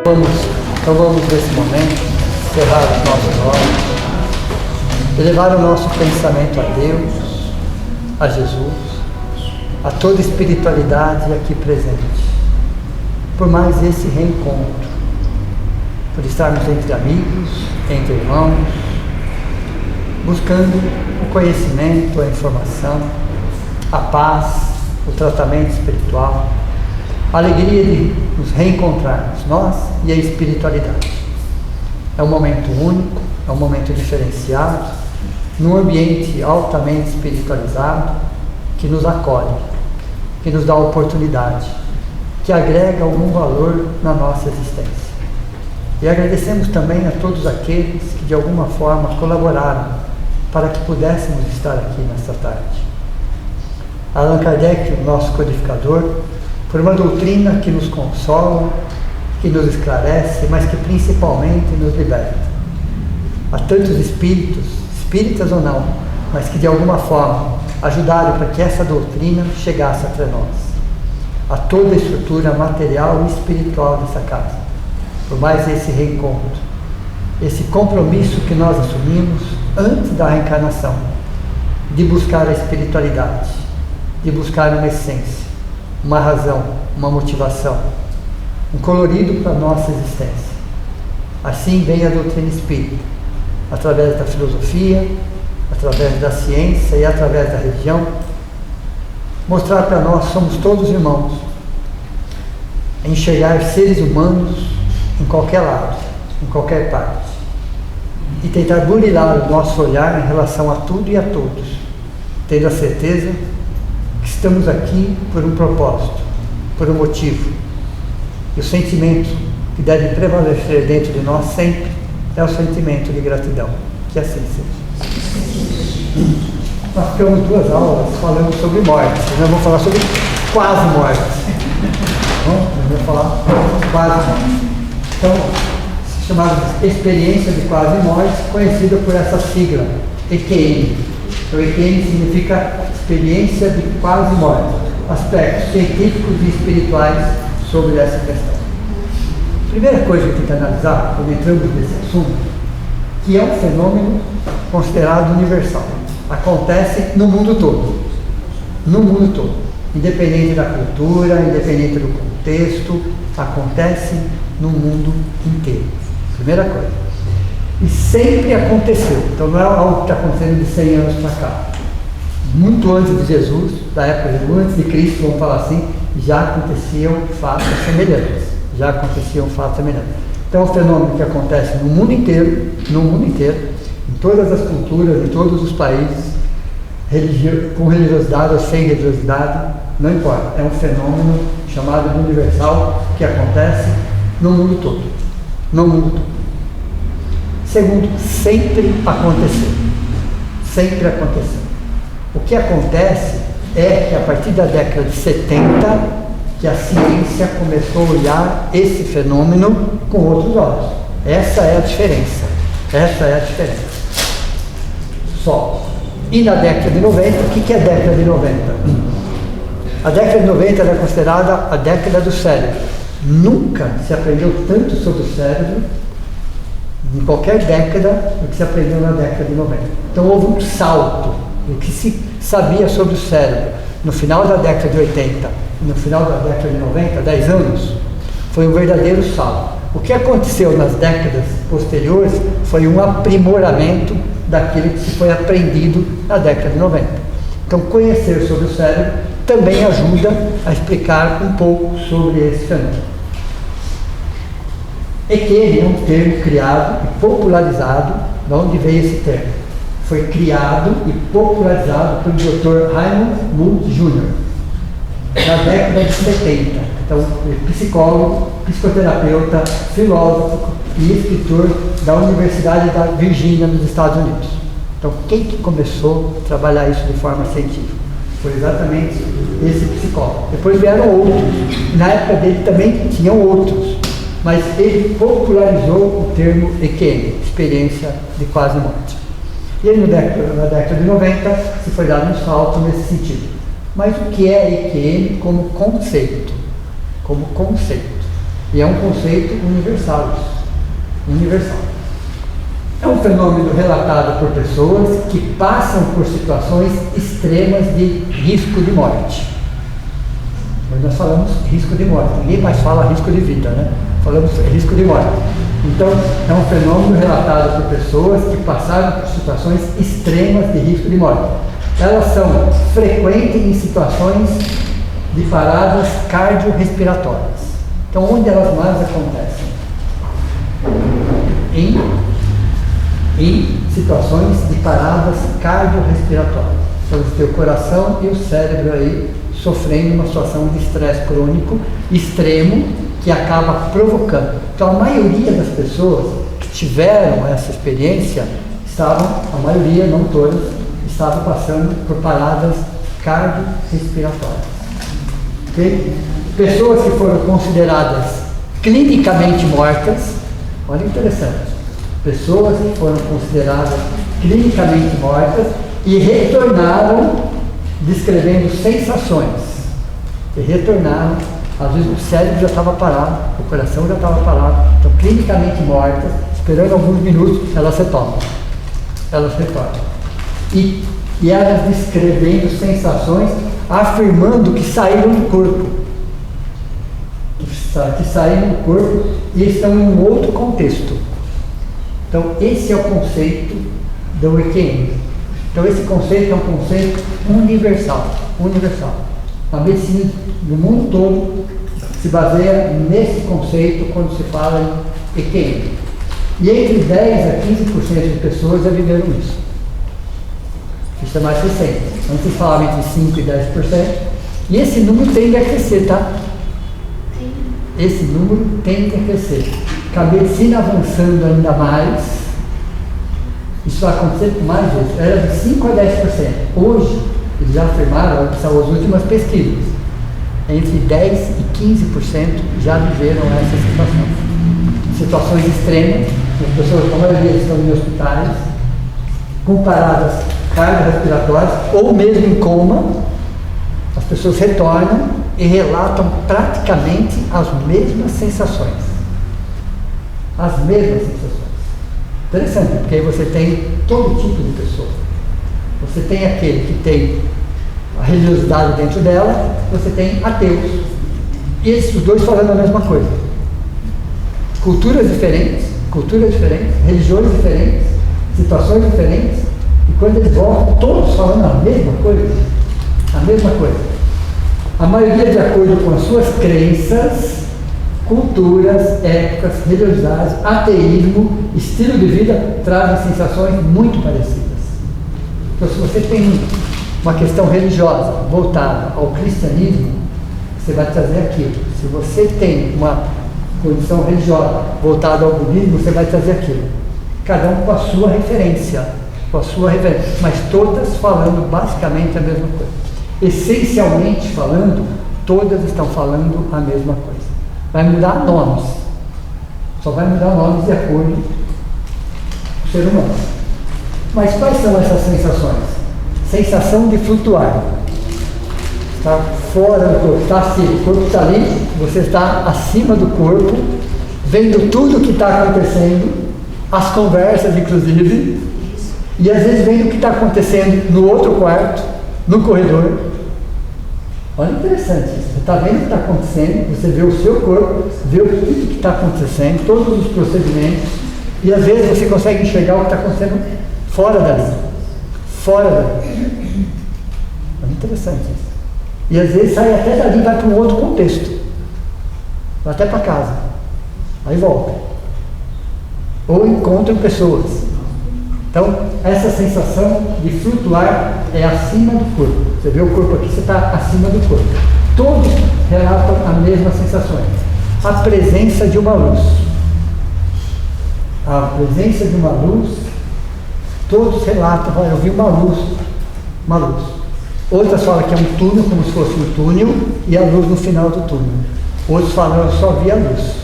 Então vamos nesse momento cerrar os nossos olhos, elevar o nosso pensamento a Deus, a Jesus, a toda espiritualidade aqui presente, por mais esse reencontro, por estarmos entre amigos, entre irmãos, buscando o conhecimento, a informação, a paz, o tratamento espiritual, a alegria de nos reencontrarmos, nós e a espiritualidade. É um momento único, é um momento diferenciado, num ambiente altamente espiritualizado, que nos acolhe, que nos dá oportunidade, que agrega algum valor na nossa existência. E agradecemos também a todos aqueles que de alguma forma colaboraram para que pudéssemos estar aqui nesta tarde. Allan Kardec, o nosso codificador, por uma doutrina que nos consola, que nos esclarece, mas que principalmente nos liberta. Há tantos espíritos, espíritas ou não, mas que de alguma forma ajudaram para que essa doutrina chegasse até nós. A toda a estrutura material e espiritual dessa casa. Por mais esse reencontro, esse compromisso que nós assumimos antes da reencarnação, de buscar a espiritualidade, de buscar uma essência, uma razão, uma motivação, um colorido para a nossa existência. Assim vem a doutrina espírita, através da filosofia, através da ciência e através da religião, mostrar para nós somos todos irmãos, enxergar seres humanos em qualquer lado, em qualquer parte, e tentar burilar o nosso olhar em relação a tudo e a todos, tendo a certeza que estamos aqui por um propósito, por um motivo. E o sentimento que deve prevalecer dentro de nós sempre é o sentimento de gratidão. Que assim seja. Nós ficamos 2 aulas falando sobre morte. Nós vamos falar sobre quase morte. Nós vamos falar quase morte. Então, chamada experiência de quase morte, conhecida por essa sigla, EQM. Então, EQM significa experiência de quase morte, aspectos científicos e espirituais sobre essa questão. Primeira coisa que tem que analisar, quando entramos nesse assunto, que é um fenômeno considerado universal. Acontece no mundo todo. No mundo todo. Independente da cultura, independente do contexto, acontece no mundo inteiro. Primeira coisa. E sempre aconteceu. Então não é algo que está acontecendo de 100 anos para cá. Muito antes de Jesus, da época de antes de Cristo, vamos falar assim, já aconteciam fatos semelhantes. Já aconteciam fatos semelhantes. Então é um fenômeno que acontece no mundo inteiro, em todas as culturas, em todos os países, com religiosidade ou sem religiosidade, não importa. É um fenômeno chamado de universal que acontece no mundo todo. No mundo todo. Segundo, sempre aconteceu. Sempre aconteceu. O que acontece é que a partir da década de 70, que a ciência começou a olhar esse fenômeno com outros olhos. Essa é a diferença. Essa é a diferença. Só. E na década de 90, o que é a década de 90? A década de 90 era considerada a década do cérebro. Nunca se aprendeu tanto sobre o cérebro em qualquer década do que se aprendeu na década de 90. Então houve um salto do que se sabia sobre o cérebro no final da década de 80 e no final da década de 90, 10 anos, foi um verdadeiro salto. O que aconteceu nas décadas posteriores foi um aprimoramento daquilo que se foi aprendido na década de 90. Então conhecer sobre o cérebro também ajuda a explicar um pouco sobre esse fenômeno. EQM é um termo criado e popularizado. De onde veio esse termo? Foi criado e popularizado pelo Dr. Raymond Moody Jr. na década de 70. Então, psicólogo, psicoterapeuta, filósofo e escritor da Universidade da Virgínia, nos Estados Unidos. Então, quem que começou a trabalhar isso de forma científica? Foi exatamente esse psicólogo. Depois vieram outros. Na época dele também tinham outros. Mas ele popularizou o termo EQM, experiência de quase morte. E ele, na década de 90, se foi dado um salto nesse sentido. Mas o que é EQM como conceito? Como conceito. E é um conceito universal. Universal. É um fenômeno relatado por pessoas que passam por situações extremas de risco de morte. Mas nós falamos risco de morte, ninguém mais fala risco de vida, né? Falamos risco de morte. Então, é um fenômeno relatado por pessoas que passaram por situações extremas de risco de morte. Elas são frequentes em situações de paradas cardiorrespiratórias. Então, onde elas mais acontecem? Em situações de paradas cardiorrespiratórias. Então, você tem o coração e o cérebro aí sofrendo uma situação de estresse crônico extremo que acaba provocando. Então, a maioria das pessoas que tiveram essa experiência a maioria, não todas, estavam passando por paradas cardiorrespiratórias. Okay? Pessoas que foram consideradas clinicamente mortas, olha interessante, pessoas que foram consideradas clinicamente mortas e retornaram descrevendo sensações. E retornaram, às vezes o cérebro já estava parado, o coração já estava parado, então clinicamente mortas, esperando alguns minutos, elas retornam. E elas descrevendo sensações, afirmando que saíram do corpo. Que saíram do corpo e estão em um outro contexto. Então, esse é o conceito do EQM. Então, esse conceito é um conceito universal. A medicina do mundo todo se baseia nesse conceito quando se fala em EQM. E entre 10 a 15% de pessoas já viveram isso. Isso é mais recente. Antes se falava entre 5% e 10%. E esse número tende a crescer, tá? Esse número tende a crescer. Com a medicina avançando ainda mais, isso vai acontecer com mais vezes. Era de 5% a 10%. Hoje, eles já afirmaram, são as últimas pesquisas, entre 10% e 15% já viveram essa situação. Situações extremas, as pessoas, a maioria estão em hospitais, com paradas cardiorrespiratórias, ou mesmo em coma, as pessoas retornam e relatam praticamente as mesmas sensações. As mesmas sensações. Interessante, porque aí você tem todo tipo de pessoa. Você tem aquele que tem a religiosidade dentro dela, você tem ateus. E esses dois falando a mesma coisa. Culturas diferentes, religiões diferentes, situações diferentes, e quando eles voltam, todos falando a mesma coisa. A maioria de acordo com as suas crenças, culturas, épocas, religiosidades, ateísmo, estilo de vida, trazem sensações muito parecidas. Então, se você tem uma questão religiosa voltada ao cristianismo, você vai trazer aquilo. Se você tem uma condição religiosa voltada ao budismo, você vai trazer aquilo. Cada um com a sua referência, mas todas falando basicamente a mesma coisa. Essencialmente falando, todas estão falando a mesma coisa. Vai mudar nomes, só vai mudar nomes de acordo com o ser humano. Mas quais são essas sensações? Sensação de flutuar. Está fora do corpo, está assim, o corpo está ali, você está acima do corpo, vendo tudo o que está acontecendo, as conversas inclusive, e às vezes vendo o que está acontecendo no outro quarto, no corredor. Olha, interessante isso. Você está vendo o que está acontecendo, você vê o seu corpo, vê tudo que está acontecendo, todos os procedimentos, e às vezes você consegue enxergar o que está acontecendo fora dali. É interessante isso. E às vezes sai até dali e vai para um outro contexto. Vai até para casa. Aí volta. Ou encontram pessoas. Então, essa sensação de flutuar é acima do corpo. Você vê o corpo aqui, você está acima do corpo. Todos relatam as mesmas sensações. A presença de uma luz. A presença de uma luz, todos relatam, olha, eu vi uma luz. Outras falam que é um túnel, como se fosse um túnel, e a luz no final do túnel. Outros falam, eu só vi a luz.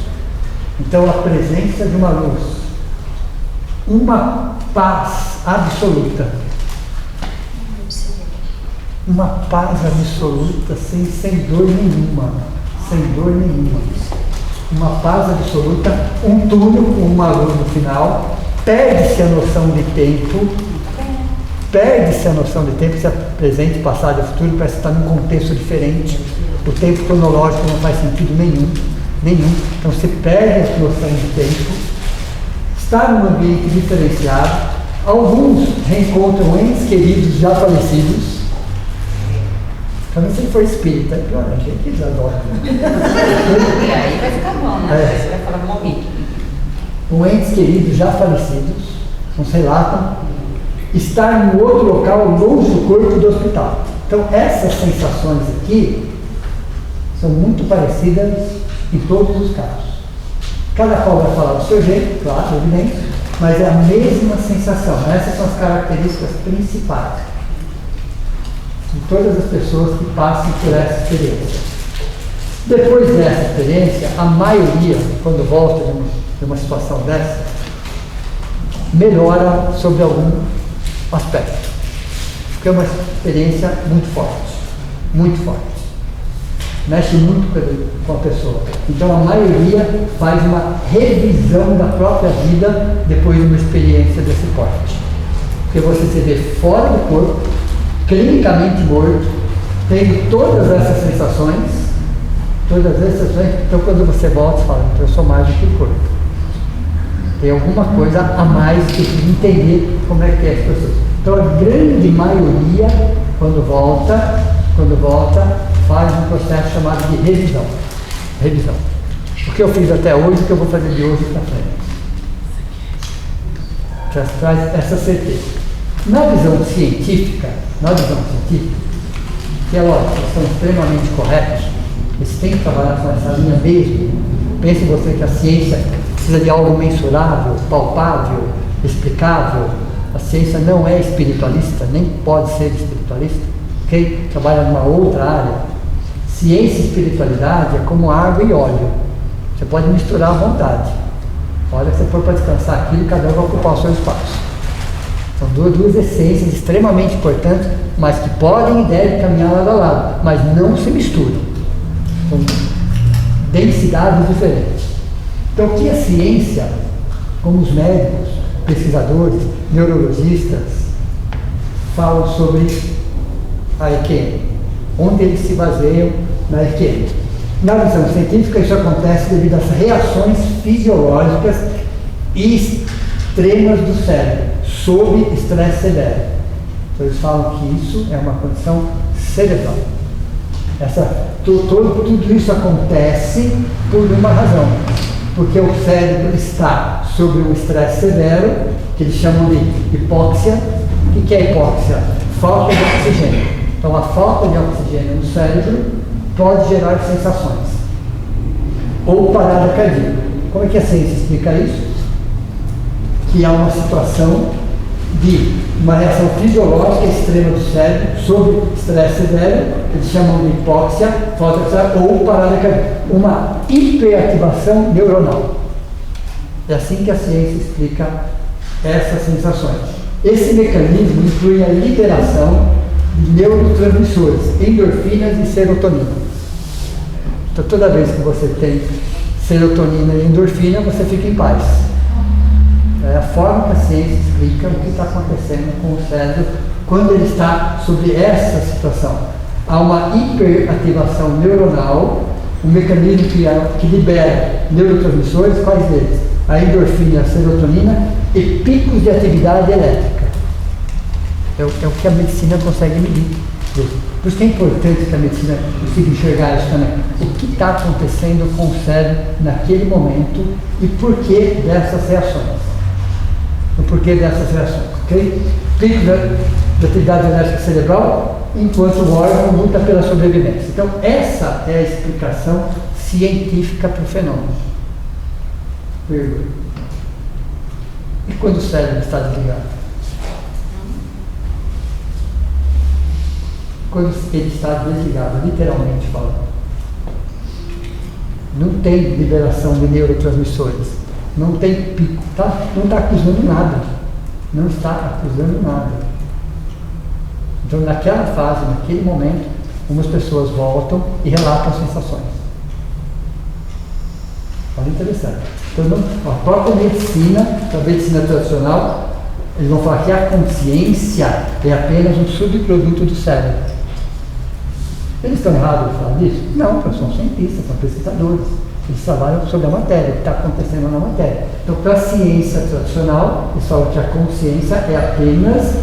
Então, a presença de uma luz. Uma paz absoluta. Uma paz absoluta, sem dor nenhuma. uma paz absoluta, um túnel com uma luz no final, perde-se a noção de tempo, se é presente, passado e futuro, parece estar num contexto diferente, o tempo cronológico não faz sentido nenhum, então você perde a noção de tempo, está num ambiente diferenciado, alguns reencontram entes queridos já falecidos. Também se ele for espírita, é pior, a gente eles adoram. E aí vai ficar bom, né? Você vai falar morri. Com entes queridos já falecidos, nos relatam estar em outro local longe do corpo do hospital. Então essas sensações aqui são muito parecidas em todos os casos. Cada qual vai falar do seu jeito, claro, evidente, mas é a mesma sensação. Essas são as características principais de todas as pessoas que passam por essa experiência. Depois dessa experiência, a maioria, quando volta de uma situação dessa, melhora sobre algum aspecto. Porque é uma experiência muito forte. Mexe muito com a pessoa. Então a maioria faz uma revisão da própria vida depois de uma experiência desse porte. Porque você se vê fora do corpo, clinicamente morto, tendo todas essas sensações, então quando você volta, você fala, então eu sou mais do que o corpo. Tem alguma coisa a mais que eu preciso entender como é que é as pessoas. Então a grande maioria, quando volta, faz um processo chamado de revisão. O que eu fiz até hoje, o que eu vou fazer de hoje para frente. Traz essa certeza. Na visão científica, que é lógico, eles são extremamente corretos, eles têm que trabalhar com essa linha mesmo. Pense você que a ciência precisa de algo mensurável, palpável, explicável. A ciência não é espiritualista, nem pode ser espiritualista. Quem trabalha numa outra área, ciência e espiritualidade é como água e óleo. Você pode misturar à vontade. A hora que você for para descansar aquilo, cada um vai ocupar o seu espaço. São duas essências extremamente importantes, mas que podem e devem caminhar lado a lado, mas não se misturam. São densidades diferentes. Então, o que a ciência, como os médicos, pesquisadores, neurologistas, falam sobre a EQM? Onde eles se baseiam na EQM? Na visão científica, isso acontece devido às reações fisiológicas e extremas do cérebro sob estresse severo. Então eles falam que isso é uma condição cerebral. Tudo isso acontece por uma razão, porque o cérebro está sob um estresse severo, que eles chamam de hipóxia. O que é hipóxia? Falta de oxigênio. Então a falta de oxigênio no cérebro pode gerar sensações ou parada cardíaca. Como é que a ciência explica isso? Que há uma situação de uma reação fisiológica extrema do cérebro sob estresse severo, eles chamam de hipóxia, falta de ar, ou parada cardíaca, uma hiperativação neuronal. É assim que a ciência explica essas sensações. Esse mecanismo inclui a liberação de neurotransmissores, endorfinas e serotonina. Então toda vez que você tem serotonina e endorfina, você fica em paz. É a forma que a ciência explica o que está acontecendo com o cérebro quando ele está sob essa situação. Há uma hiperativação neuronal, um mecanismo que libera neurotransmissores, quais deles? A endorfina, a serotonina e picos de atividade elétrica. É o que a medicina consegue medir. Por isso que é importante que a medicina consiga enxergar isso também. O que está acontecendo com o cérebro naquele momento e por que dessas reações. O porquê dessas reações, ok? Pico de atividade elétrica cerebral, enquanto o órgão luta pela sobrevivência. Então, essa é a explicação científica para o fenômeno. Pergunta. E quando o cérebro está desligado? Quando ele está desligado, literalmente falando. Não tem liberação de neurotransmissores. Não tem pico, não está acusando nada. Não está acusando nada. Então, naquela fase, naquele momento, umas pessoas voltam e relatam sensações. Olha, interessante. Então, a própria medicina, a medicina tradicional, eles vão falar que a consciência é apenas um subproduto do cérebro. Eles estão errados em falar disso? Não, porque são cientistas, são pesquisadores. Eles trabalham sobre a matéria, o que está acontecendo na matéria. Então, para a ciência tradicional, eles falam que a consciência é apenas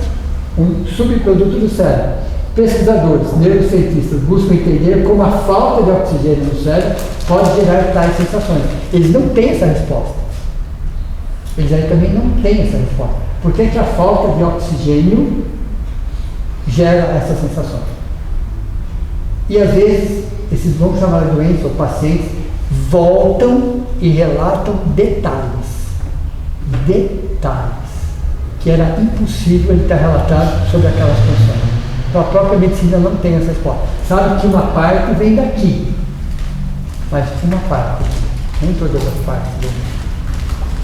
um subproduto do cérebro. Pesquisadores, neurocientistas, buscam entender como a falta de oxigênio no cérebro pode gerar tais sensações. Eles não têm essa resposta. Eles aí também não têm essa resposta. Por que a falta de oxigênio gera essas sensações? E às vezes, esses vamos chamar de doentes ou pacientes voltam e relatam detalhes, que era impossível ele ter relatado sobre aquelas funções. Então a própria medicina não tem essa resposta. Sabe que uma parte vem daqui, mas uma parte, nem todas as partes.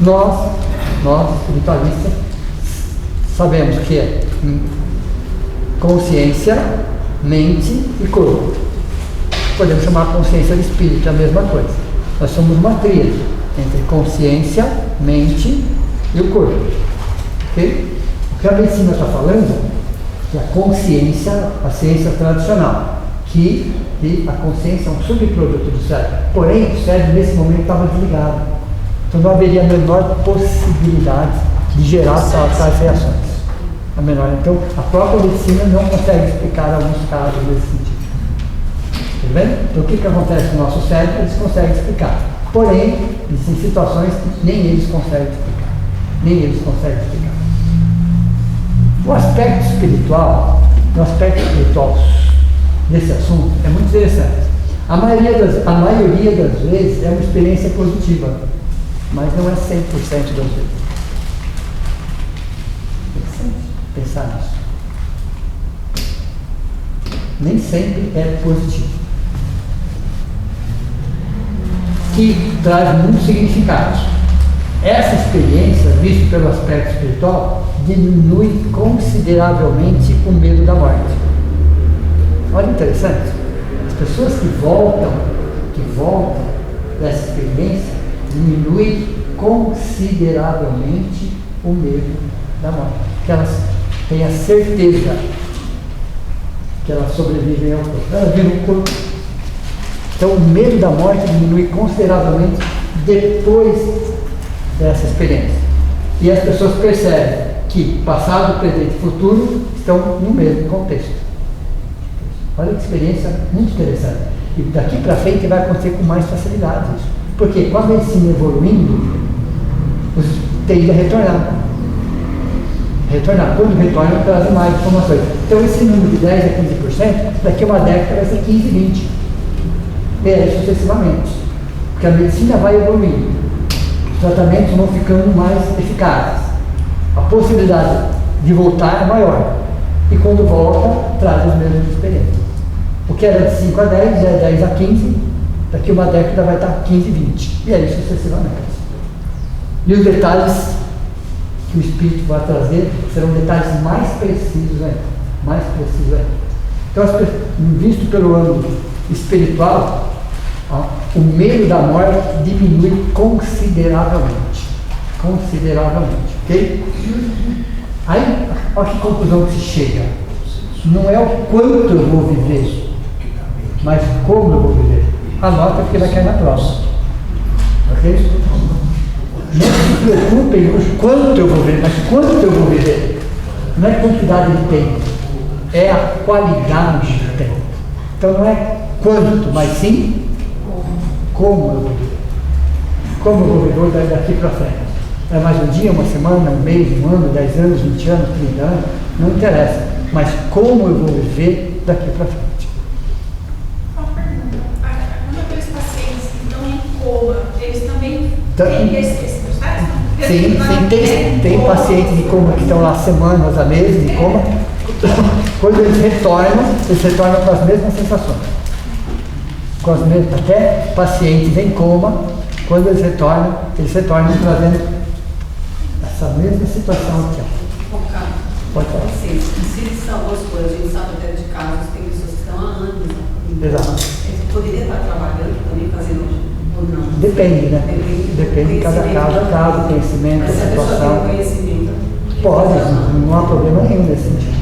Nós espiritualistas, sabemos que é consciência, mente e corpo. Podemos chamar a consciência de espírito, é a mesma coisa. Nós somos uma tríade entre consciência, mente e o corpo. Okay? O que a medicina está falando é a consciência, a ciência tradicional, que a consciência é um subproduto do cérebro. Porém, o cérebro nesse momento estava desligado. Então não haveria a menor possibilidade de gerar tais reações. A menor. Então, a própria medicina não consegue explicar alguns casos nesse sentido. Tá vendo? Então, o que acontece no nosso cérebro, eles conseguem explicar. Porém, existem situações que nem eles conseguem explicar. O aspecto espiritual desse assunto é muito interessante. A maioria das vezes é uma experiência positiva, mas não é 100% das vezes. Pensar nisso. Nem sempre é positivo. Que traz muitos significados. Essa experiência, vista pelo aspecto espiritual, diminui consideravelmente o medo da morte. Olha, interessante. As pessoas que voltam dessa experiência, diminui consideravelmente o medo da morte. Que elas têm a certeza que elas sobrevivem ao corpo. Elas viram o corpo. Então, o medo da morte diminui consideravelmente depois dessa experiência. E as pessoas percebem que passado, presente e futuro estão no mesmo contexto. Olha que experiência muito interessante. E daqui para frente vai acontecer com mais facilidade isso. Porque com a medicina evoluindo, tende a retornar. Quando retornam, trazem mais informações. Então, esse número de 10% a 15%, daqui a uma década vai ser 15, 20%. E aí, sucessivamente. Porque a medicina vai evoluindo. Os tratamentos vão ficando mais eficazes. A possibilidade de voltar é maior. E quando volta, traz as mesmas experiências. O que era de 5 a 10, é 10 a 15, daqui a uma década vai estar 15, 20. E aí, sucessivamente. E os detalhes que o Espírito vai trazer serão detalhes mais precisos ainda. Então, visto pelo âmbito espiritual, o medo da morte diminui consideravelmente. Ok? Aí, olha que conclusão que se chega. Não é o quanto eu vou viver, mas como eu vou viver. Anota porque vai cair na prova. Ok? Não se preocupem com quanto eu vou viver, mas quanto eu vou viver. Não é quantidade de tempo, é a qualidade de tempo. Então não é quanto, mas sim como eu vou viver. Como eu vou viver daqui para frente. É mais um dia, uma semana, um mês, um ano, 10 anos, 20 anos, 30 anos, não interessa. Mas como eu vou viver daqui para frente. Uma pergunta. Quando aqueles pacientes que estão em coma, eles também têm esse processo? Sim, tem pacientes de coma que estão lá semanas, a meses de coma. Quando eles retornam com as mesmas sensações. Até pacientes em coma, quando eles retornam trazendo essa mesma situação aqui. Pode falar. Se ele salvou as coisas, a gente sabe até de casos, tem pessoas que estão há anos. Exato. Ele poderia estar trabalhando também, fazendo Ou não? Depende, né? Depende de cada caso, conhecimento, Mas se a pessoa tem situação. um conhecimento, Pode, não há problema nenhum nesse sentido.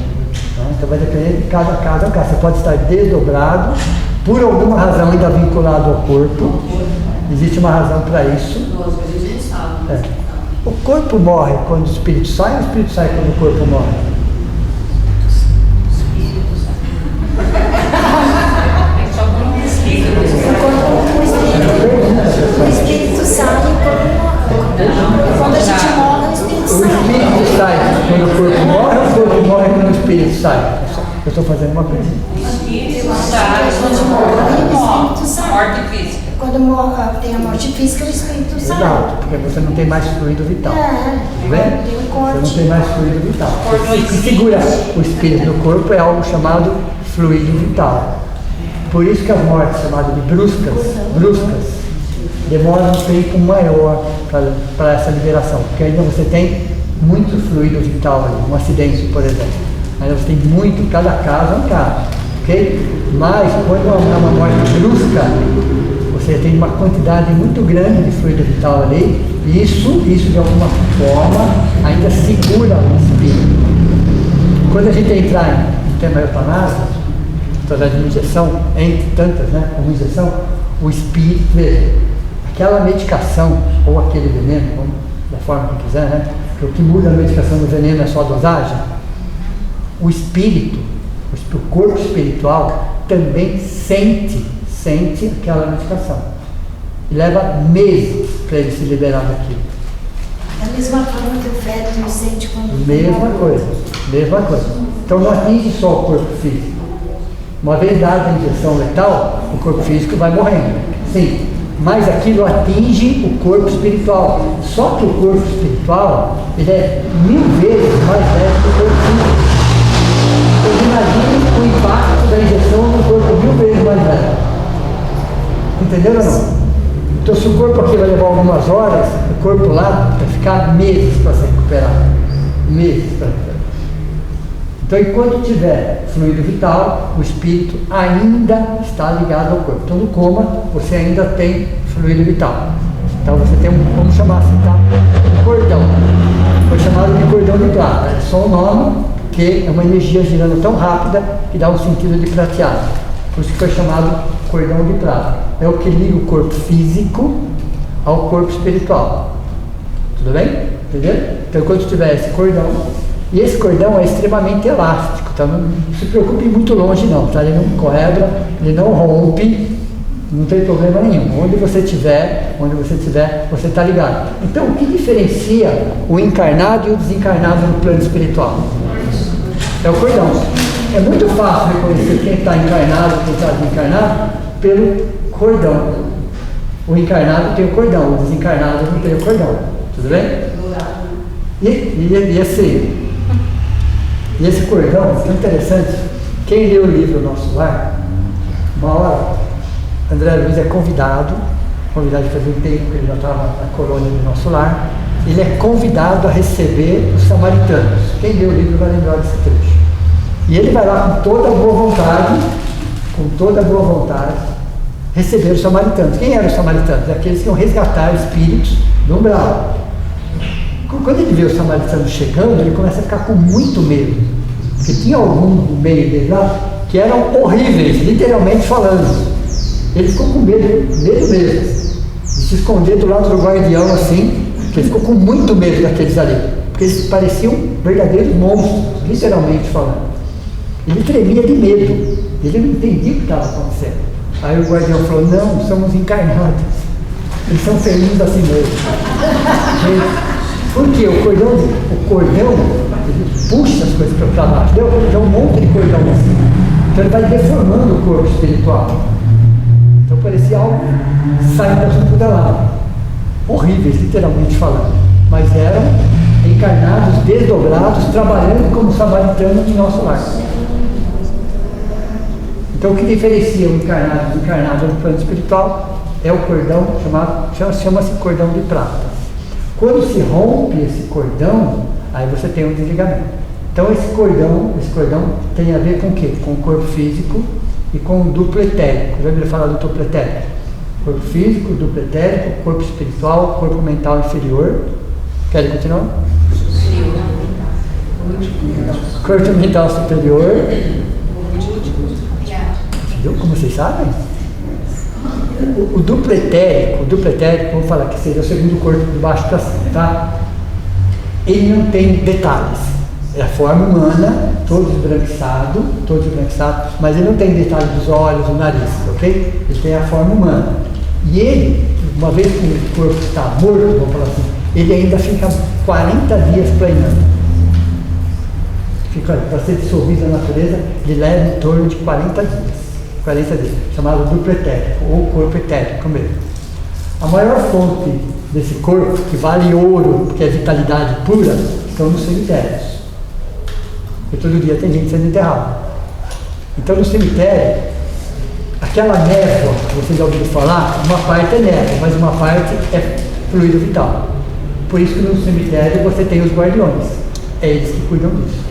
Tá? Então vai depender de cada caso. Você pode estar desdobrado, por alguma razão ainda vinculado ao corpo. Existe uma razão para isso. lógico, a gente não sabe. Mas É. O corpo morre quando o espírito sai, ou o espírito sai quando o corpo morre? É só por um espírito. O espírito sai quando a gente morre, o espírito O sai. espírito sai quando o corpo morre, ou o corpo morre quando o espírito sai? Eu estou fazendo uma coisa. O espírito sai quando morre. Morte física. Quando tem a morte física, o espírito sai. Exato, porque você não tem mais fluido vital. Tá vendo? Tem um Você corte. não tem mais fluido vital. O que segura o espírito no corpo é algo chamado fluido vital. Por isso que as mortes chamadas de bruscas, demoram um tempo maior para essa liberação, porque ainda você tem muito fluido vital ali, um acidente, por exemplo. Ainda você tem muito, cada caso é um caso, ok? Mas quando é uma morte brusca, você tem uma quantidade muito grande de fluido vital ali, e isso de alguma forma ainda segura o espírito. Quando a gente entrar em tema eutanásia, através de uma injeção, entre tantas, né, como injeção, o espírito, veja, aquela medicação ou aquele veneno, vamos, da forma que quiser, né, porque o que muda a medicação do veneno é só a dosagem, o espírito, o corpo espiritual também sente aquela medicação. E leva meses para ele se liberar daquilo. Da mesma forma que o feto sente quando... Mesma coisa. Então não atinge só o corpo físico. Uma vez dada a injeção letal, o corpo físico vai morrendo. Sim, mas aquilo atinge o corpo espiritual. Só que o corpo espiritual, ele é 1000 vezes mais leve que o corpo físico. Então imagine o impacto da injeção no corpo 1000 vezes mais leve. Entenderam ou não? Então se o corpo aqui vai levar algumas horas, o corpo lá vai ficar meses para se recuperar. Meses para recuperar. Então enquanto tiver fluido vital, o espírito ainda está ligado ao corpo. Então no coma, você ainda tem fluido vital. Então você tem vamos chamar assim, tá? Um cordão. Foi chamado de cordão de prata. É só o nome, que é uma energia girando tão rápida que dá um sentido de prateado. Por isso que foi chamado cordão de prata. É o que liga o corpo físico ao corpo espiritual. Tudo bem? Entendeu? Então quando tiver esse cordão, e esse cordão é extremamente elástico, tá? Não se preocupe muito longe não, tá? Ele não quebra, ele não rompe, não tem problema nenhum. Onde você estiver, você está ligado. Então o que diferencia o encarnado e o desencarnado no plano espiritual? É o cordão. É muito fácil reconhecer quem está encarnado e quem está desencarnado pelo cordão. O encarnado tem o cordão, o desencarnado não tem o cordão. Tudo bem? E esse cordão é tão interessante. Quem leu o livro Nosso Lar, uma hora, André Luiz é convidado de fazer um tempo que ele já estava na colônia do Nosso Lar, ele é convidado a receber os samaritanos. Quem leu o livro vai lembrar desse trecho. E ele vai lá com toda boa vontade, receber os samaritanos. Quem eram os samaritanos? Aqueles que iam resgatar espíritos do umbral. Quando ele vê os samaritanos chegando, ele começa a ficar com muito medo. Porque tinha algum no meio dele lá que eram horríveis, literalmente falando. Ele ficou com medo mesmo. De se esconder do lado do guardião assim, porque ele ficou com muito medo daqueles ali. Porque eles pareciam verdadeiros monstros, literalmente falando. Ele tremia de medo, ele não entendia o que estava acontecendo. Aí o guardião falou, não, somos encarnados, eles são felizes assim mesmo. Porque o cordão, ele puxa as coisas para baixo, deu um monte de cordão assim. Então ele vai deformando o corpo espiritual. Então parecia algo saindo da fundo da lava. Horríveis, literalmente falando. Mas eram encarnados, desdobrados, trabalhando como samaritanos em Nosso Lar. Então o que diferencia o encarnado do desencarnado no plano espiritual é o cordão chama-se cordão de prata. Quando se rompe esse cordão, aí você tem um desligamento. Então esse cordão tem a ver com o quê? Com o corpo físico e com o duplo etérico. Já ouviram falar do duplo etérico? Corpo físico, duplo etérico, corpo espiritual, corpo mental inferior. Querem continuar? Corpo mental superior. Viu como vocês sabem? O duplo etérico, vamos falar que seria o segundo corpo de baixo para cima, tá? Ele não tem detalhes. É a forma humana, todo esbranquiçado, mas ele não tem detalhes dos olhos, do nariz, ok? Ele tem a forma humana. E ele, uma vez que o corpo está morto, vamos falar assim, ele ainda fica 40 dias planejando. Fica para ser dissolvido na natureza, ele leva em torno de 40 dias, chamado duplo etérico, ou corpo etérico mesmo. A maior fonte desse corpo, que vale ouro, porque é vitalidade pura, estão nos cemitérios. Porque todo dia tem gente sendo enterrada. Então no cemitério, aquela névoa que vocês já ouviram falar, uma parte é névoa, mas uma parte é fluido vital. Por isso que no cemitério você tem os guardiões. É eles que cuidam disso.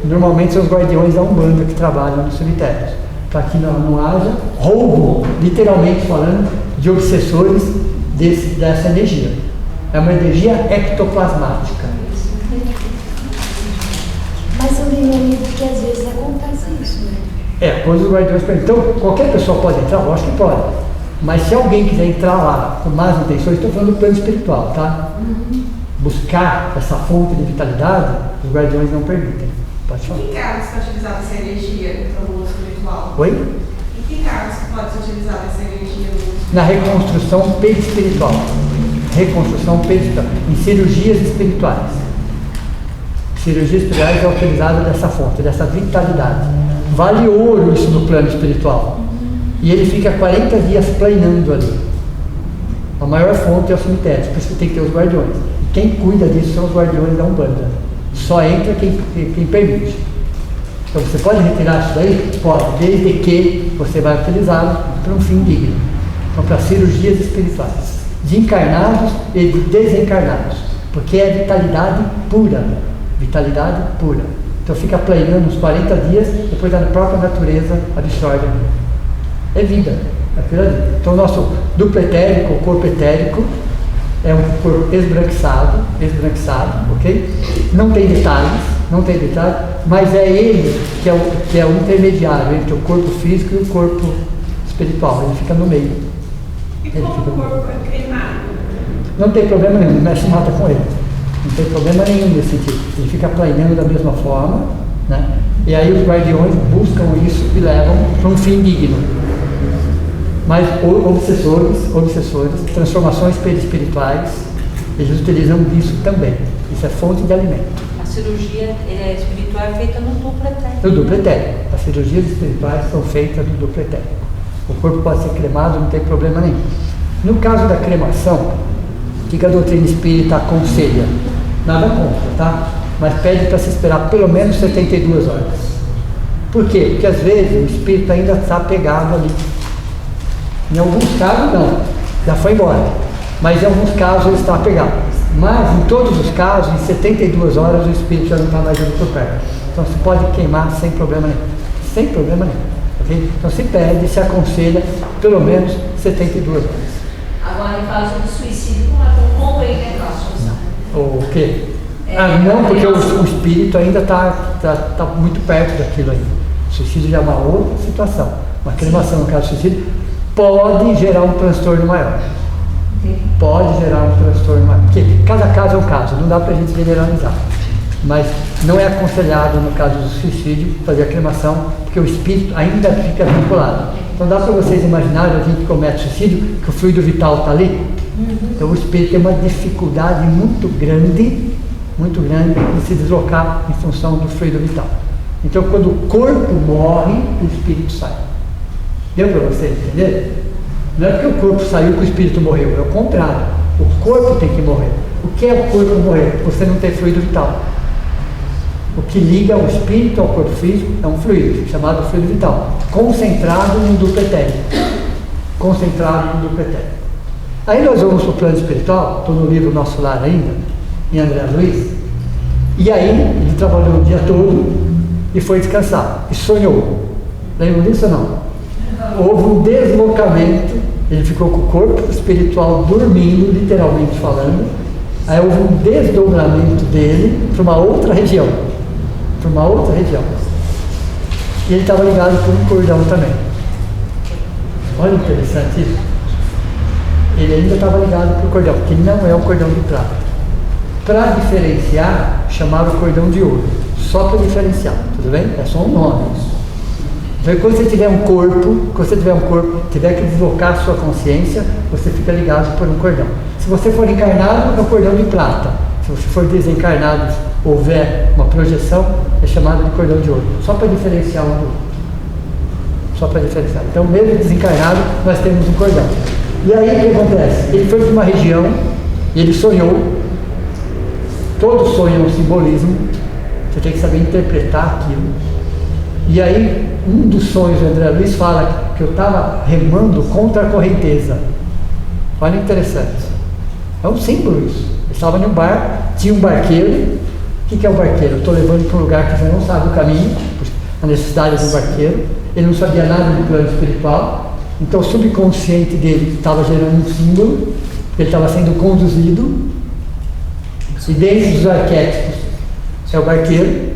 Normalmente são os guardiões da Umbanda que trabalham nos cemitérios. Para que não haja roubo, literalmente falando, de obsessores dessa energia. É uma energia ectoplasmática. Mas eu me lembro que às vezes acontece isso, né? Quando os guardiões perguntam, então qualquer pessoa pode entrar? Eu acho que pode. Mas se alguém quiser entrar lá com más intenções, estou falando do plano espiritual, tá? Buscar essa fonte de vitalidade, os guardiões não permitem. Pode falar. Em que cargos está utilizada essa energia no mundo espiritual? Oi? Em que cargos pode ser utilizada essa energia no mundo espiritual? Na reconstrução perispiritual. Em cirurgias espirituais. Cirurgias espirituais é utilizada dessa fonte, dessa vitalidade. Vale ouro isso no plano espiritual. E ele fica 40 dias planando ali. A maior fonte é o cemitério, por isso que tem que ter os guardiões. Quem cuida disso são os guardiões da Umbanda. Só entra quem permite. Então você pode retirar isso daí? Pode, desde que você vai utilizá-lo para um fim digno. Então para cirurgias espirituais. De encarnados e de desencarnados. Porque é vitalidade pura. Vitalidade pura. Então fica planando uns 40 dias, depois a própria natureza absorve. É vida. Aquilo ali. Então o nosso duplo etérico, o corpo etérico, é um corpo esbranquiçado, ok? Não tem detalhes, mas é ele que é o intermediário entre o corpo físico e o corpo espiritual. Ele fica no meio. E como o corpo é queimado? Não tem problema nenhum, o mestre mata com ele. Não tem problema nenhum nesse sentido. Ele fica planeando da mesma forma, né? E aí os guardiões buscam isso e levam para um fim digno. Mas obsessores, transformações perispirituais, eles utilizam disso também. Isso é fonte de alimento. A cirurgia espiritual é feita no duplo etérico. No duplo etérico. As cirurgias espirituais são feitas no duplo etérico. O corpo pode ser cremado, não tem problema nenhum. No caso da cremação, o que a doutrina espírita aconselha? Nada contra, tá? Mas pede para se esperar pelo menos 72 horas. Por quê? Porque às vezes o espírito ainda está pegado ali. Em alguns casos não, já foi embora. Mas em alguns casos ele está pegado. Mas em todos os casos, em 72 horas o espírito já não está mais indo por perto. Então se pode queimar sem problema nenhum. Sem problema nenhum. Okay? Então se pede, se aconselha pelo menos 72 horas. Agora, em caso de suicídio, não é como ele é a O quê? Não, porque o espírito ainda está muito perto daquilo aí. O suicídio já é uma outra situação. Uma cremação, no caso do suicídio, pode gerar um transtorno maior. Pode gerar um transtorno maior. Porque cada caso é um caso, não dá para a gente generalizar. Mas não é aconselhado, no caso do suicídio, fazer a cremação, porque o espírito ainda fica vinculado. Então dá para vocês imaginarem, a gente comete suicídio, que o fluido vital está ali. Então o espírito tem uma dificuldade muito grande de se deslocar em função do fluido vital. Então quando o corpo morre, o espírito sai. Deu para vocês entenderem? Não é porque o corpo saiu que o espírito morreu, é o contrário. O corpo tem que morrer. O que é o corpo morrer? Você não tem fluido vital. O que liga o espírito ao corpo físico é um fluido, chamado fluido vital, concentrado no duplo etérico. Aí nós vamos para o plano espiritual, estou no livro Nosso Lar ainda, em André Luiz, e aí ele trabalhou o dia todo e foi descansar, e sonhou. Lembram disso ou não? Houve um deslocamento Ele ficou com o corpo espiritual dormindo, literalmente falando. Aí houve um desdobramento dele para uma outra região. Para uma outra região. E ele estava ligado por um cordão também. Olha que interessante isso. Ele ainda estava ligado por um cordão, que não é o cordão de prata. Para diferenciar, chamaram o cordão de ouro. Só para diferenciar, tudo bem? É só um nome. Então, quando você tiver um corpo, tiver que deslocar a sua consciência, você fica ligado por um cordão. Se você for encarnado, é o cordão de prata. Se você for desencarnado, houver uma projeção, é chamado de cordão de ouro. Só para diferenciar um do outro. Só para diferenciar. Então, mesmo desencarnado, nós temos um cordão. E aí, o que acontece? Ele foi para uma região, e ele sonhou. Todo sonho é um simbolismo. Você tem que saber interpretar aquilo. E aí, um dos sonhos do André Luiz fala que eu estava remando contra a correnteza. Olha, interessante. É um símbolo isso. Eu estava em um bar, tinha um barqueiro. O que é o barqueiro? Eu estou levando para um lugar que você não sabe o caminho, a necessidade do barqueiro. Ele não sabia nada do plano espiritual. Então, o subconsciente dele estava gerando um símbolo. Ele estava sendo conduzido. E dentro dos arquétipos é o barqueiro.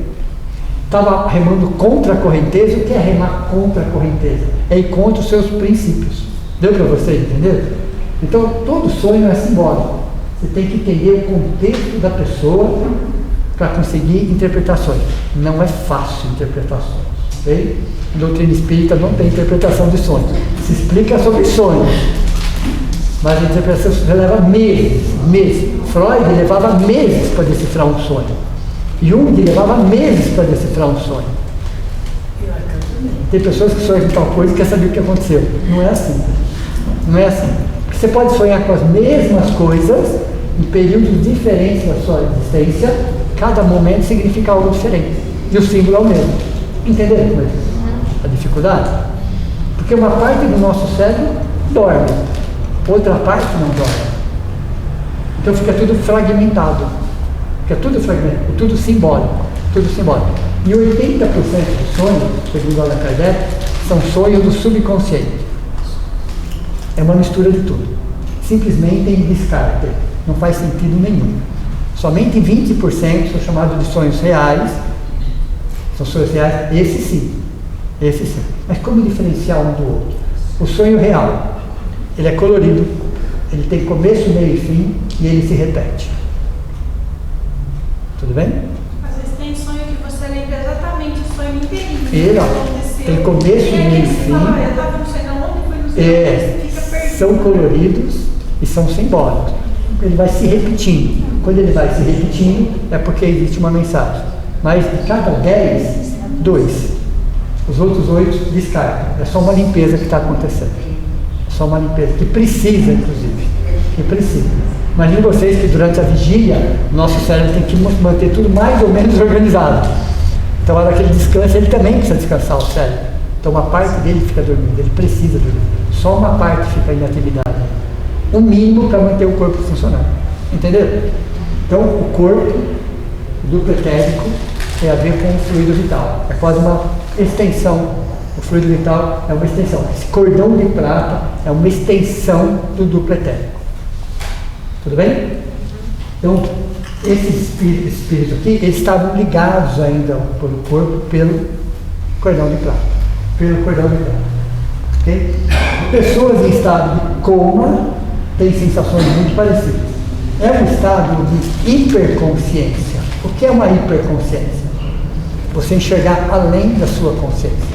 Estava remando contra a correnteza. O que é remar contra a correnteza? É ir contra os seus princípios. Deu para vocês entender? Então, todo sonho é simbólico. Você tem que entender o contexto da pessoa para conseguir interpretações. Não é fácil interpretações. Okay? A doutrina espírita não tem interpretação de sonhos. Se explica sobre sonhos. Mas a interpretação leva meses. Freud levava meses para decifrar um sonho. Jung levava meses para decifrar um sonho. Tem pessoas que sonham com tal coisa e quer saber o que aconteceu. Não é assim. Não é assim. Porque você pode sonhar com as mesmas coisas em períodos diferentes da sua existência. Cada momento significa algo diferente. E o símbolo é o mesmo. Entenderam a dificuldade? Porque uma parte do nosso cérebro dorme. Outra parte não dorme. Então fica tudo fragmentado. Fica tudo fragmentado, tudo simbólico. E 80% dos sonhos, segundo Allan Kardec, são sonhos do subconsciente. É uma mistura de tudo. Simplesmente em descarte. Não faz sentido nenhum. Somente 20% são chamados de sonhos reais. São sonhos reais, esse sim. Mas como diferenciar um do outro? O sonho real, ele é colorido, ele tem começo, meio e fim, e ele se repete. Tudo bem? Às vezes tem sonho que você lembra exatamente o sonho inteirinho. Ele, ó, tem começo, meio e fim. Eu estava não sei onde, foi no sonho, fica perdido. São coloridos e são simbólicos. Ele vai se repetindo. Quando ele vai se repetindo, é porque existe uma mensagem. Mas de cada 10, 2. Os outros 8 descartam. É só uma limpeza que está acontecendo. É só uma limpeza, que precisa, inclusive. Que precisa. Imagine vocês que durante a vigília, o nosso cérebro tem que manter tudo mais ou menos organizado. Então, na hora que ele descansa, ele também precisa descansar o cérebro. Então, uma parte dele fica dormindo, ele precisa dormir. Só uma parte fica em atividade. O mínimo para manter o corpo funcionando. Entenderam? Então, o corpo, o duplo etérico, tem a ver com o fluido vital. É quase uma extensão. O fluido vital é uma extensão. Esse cordão de prata é uma extensão do duplo etérico. Tudo bem? Então, esses espíritos aqui, eles estavam ligados ainda pelo corpo, pelo cordão de prata. Okay? Pessoas em estado de coma têm sensações muito parecidas. É um estado de hiperconsciência. O que é uma hiperconsciência? Você enxergar além da sua consciência.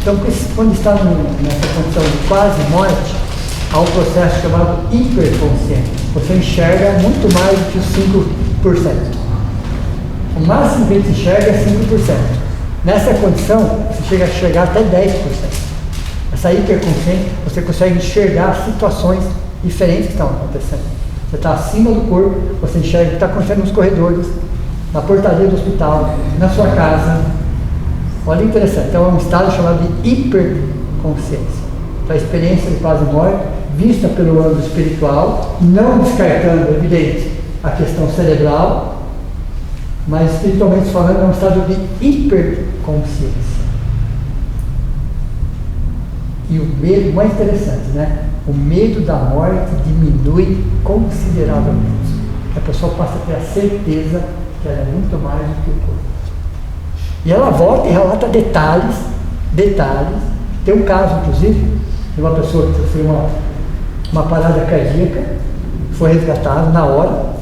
Então, quando está nessa condição de quase morte, há um processo chamado hiperconsciência. Você enxerga muito mais do que os 5%. O máximo que a gente enxerga é 5%. Nessa condição, você chega a enxergar até 10%. Essa hiperconsciência, você consegue enxergar situações diferentes que estão acontecendo. Você está acima do corpo, você enxerga o que está acontecendo nos corredores, na portaria do hospital, na sua casa. Olha, interessante. Então, é um estado chamado de hiperconsciência. Então, a experiência de quase morte, vista pelo âmbito espiritual, não descartando, evidente, a questão cerebral, mas espiritualmente falando, é um estado de hiperconsciência. E o medo, mais interessante, né? O medo da morte diminui consideravelmente. A pessoa passa a ter a certeza que ela é muito mais do que o corpo. E ela volta e relata detalhes. Tem um caso, inclusive, de uma pessoa que sofreu uma parada cardíaca, foi resgatada na hora,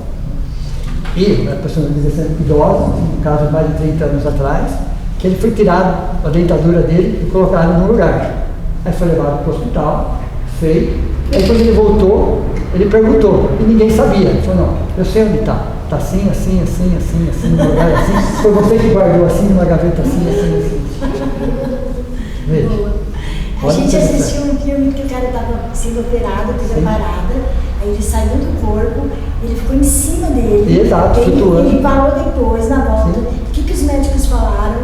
e a pessoa idosa, um caso de mais de 30 anos atrás, que ele foi tirado a dentadura dele e colocado num lugar. Aí foi levado para o hospital, feito, e aí quando ele voltou, ele perguntou, e ninguém sabia. Ele falou, não, eu sei onde está. Está assim, assim, assim, assim, assim, num lugar assim. Foi você que guardou assim, numa gaveta assim, assim, assim. Veja. A gente assistiu um filme que o cara estava sendo operado, teve a parada, aí ele saiu do corpo, ele ficou em cima dele. Exato, flutuando. Ele parou depois, na volta. O que os médicos falaram?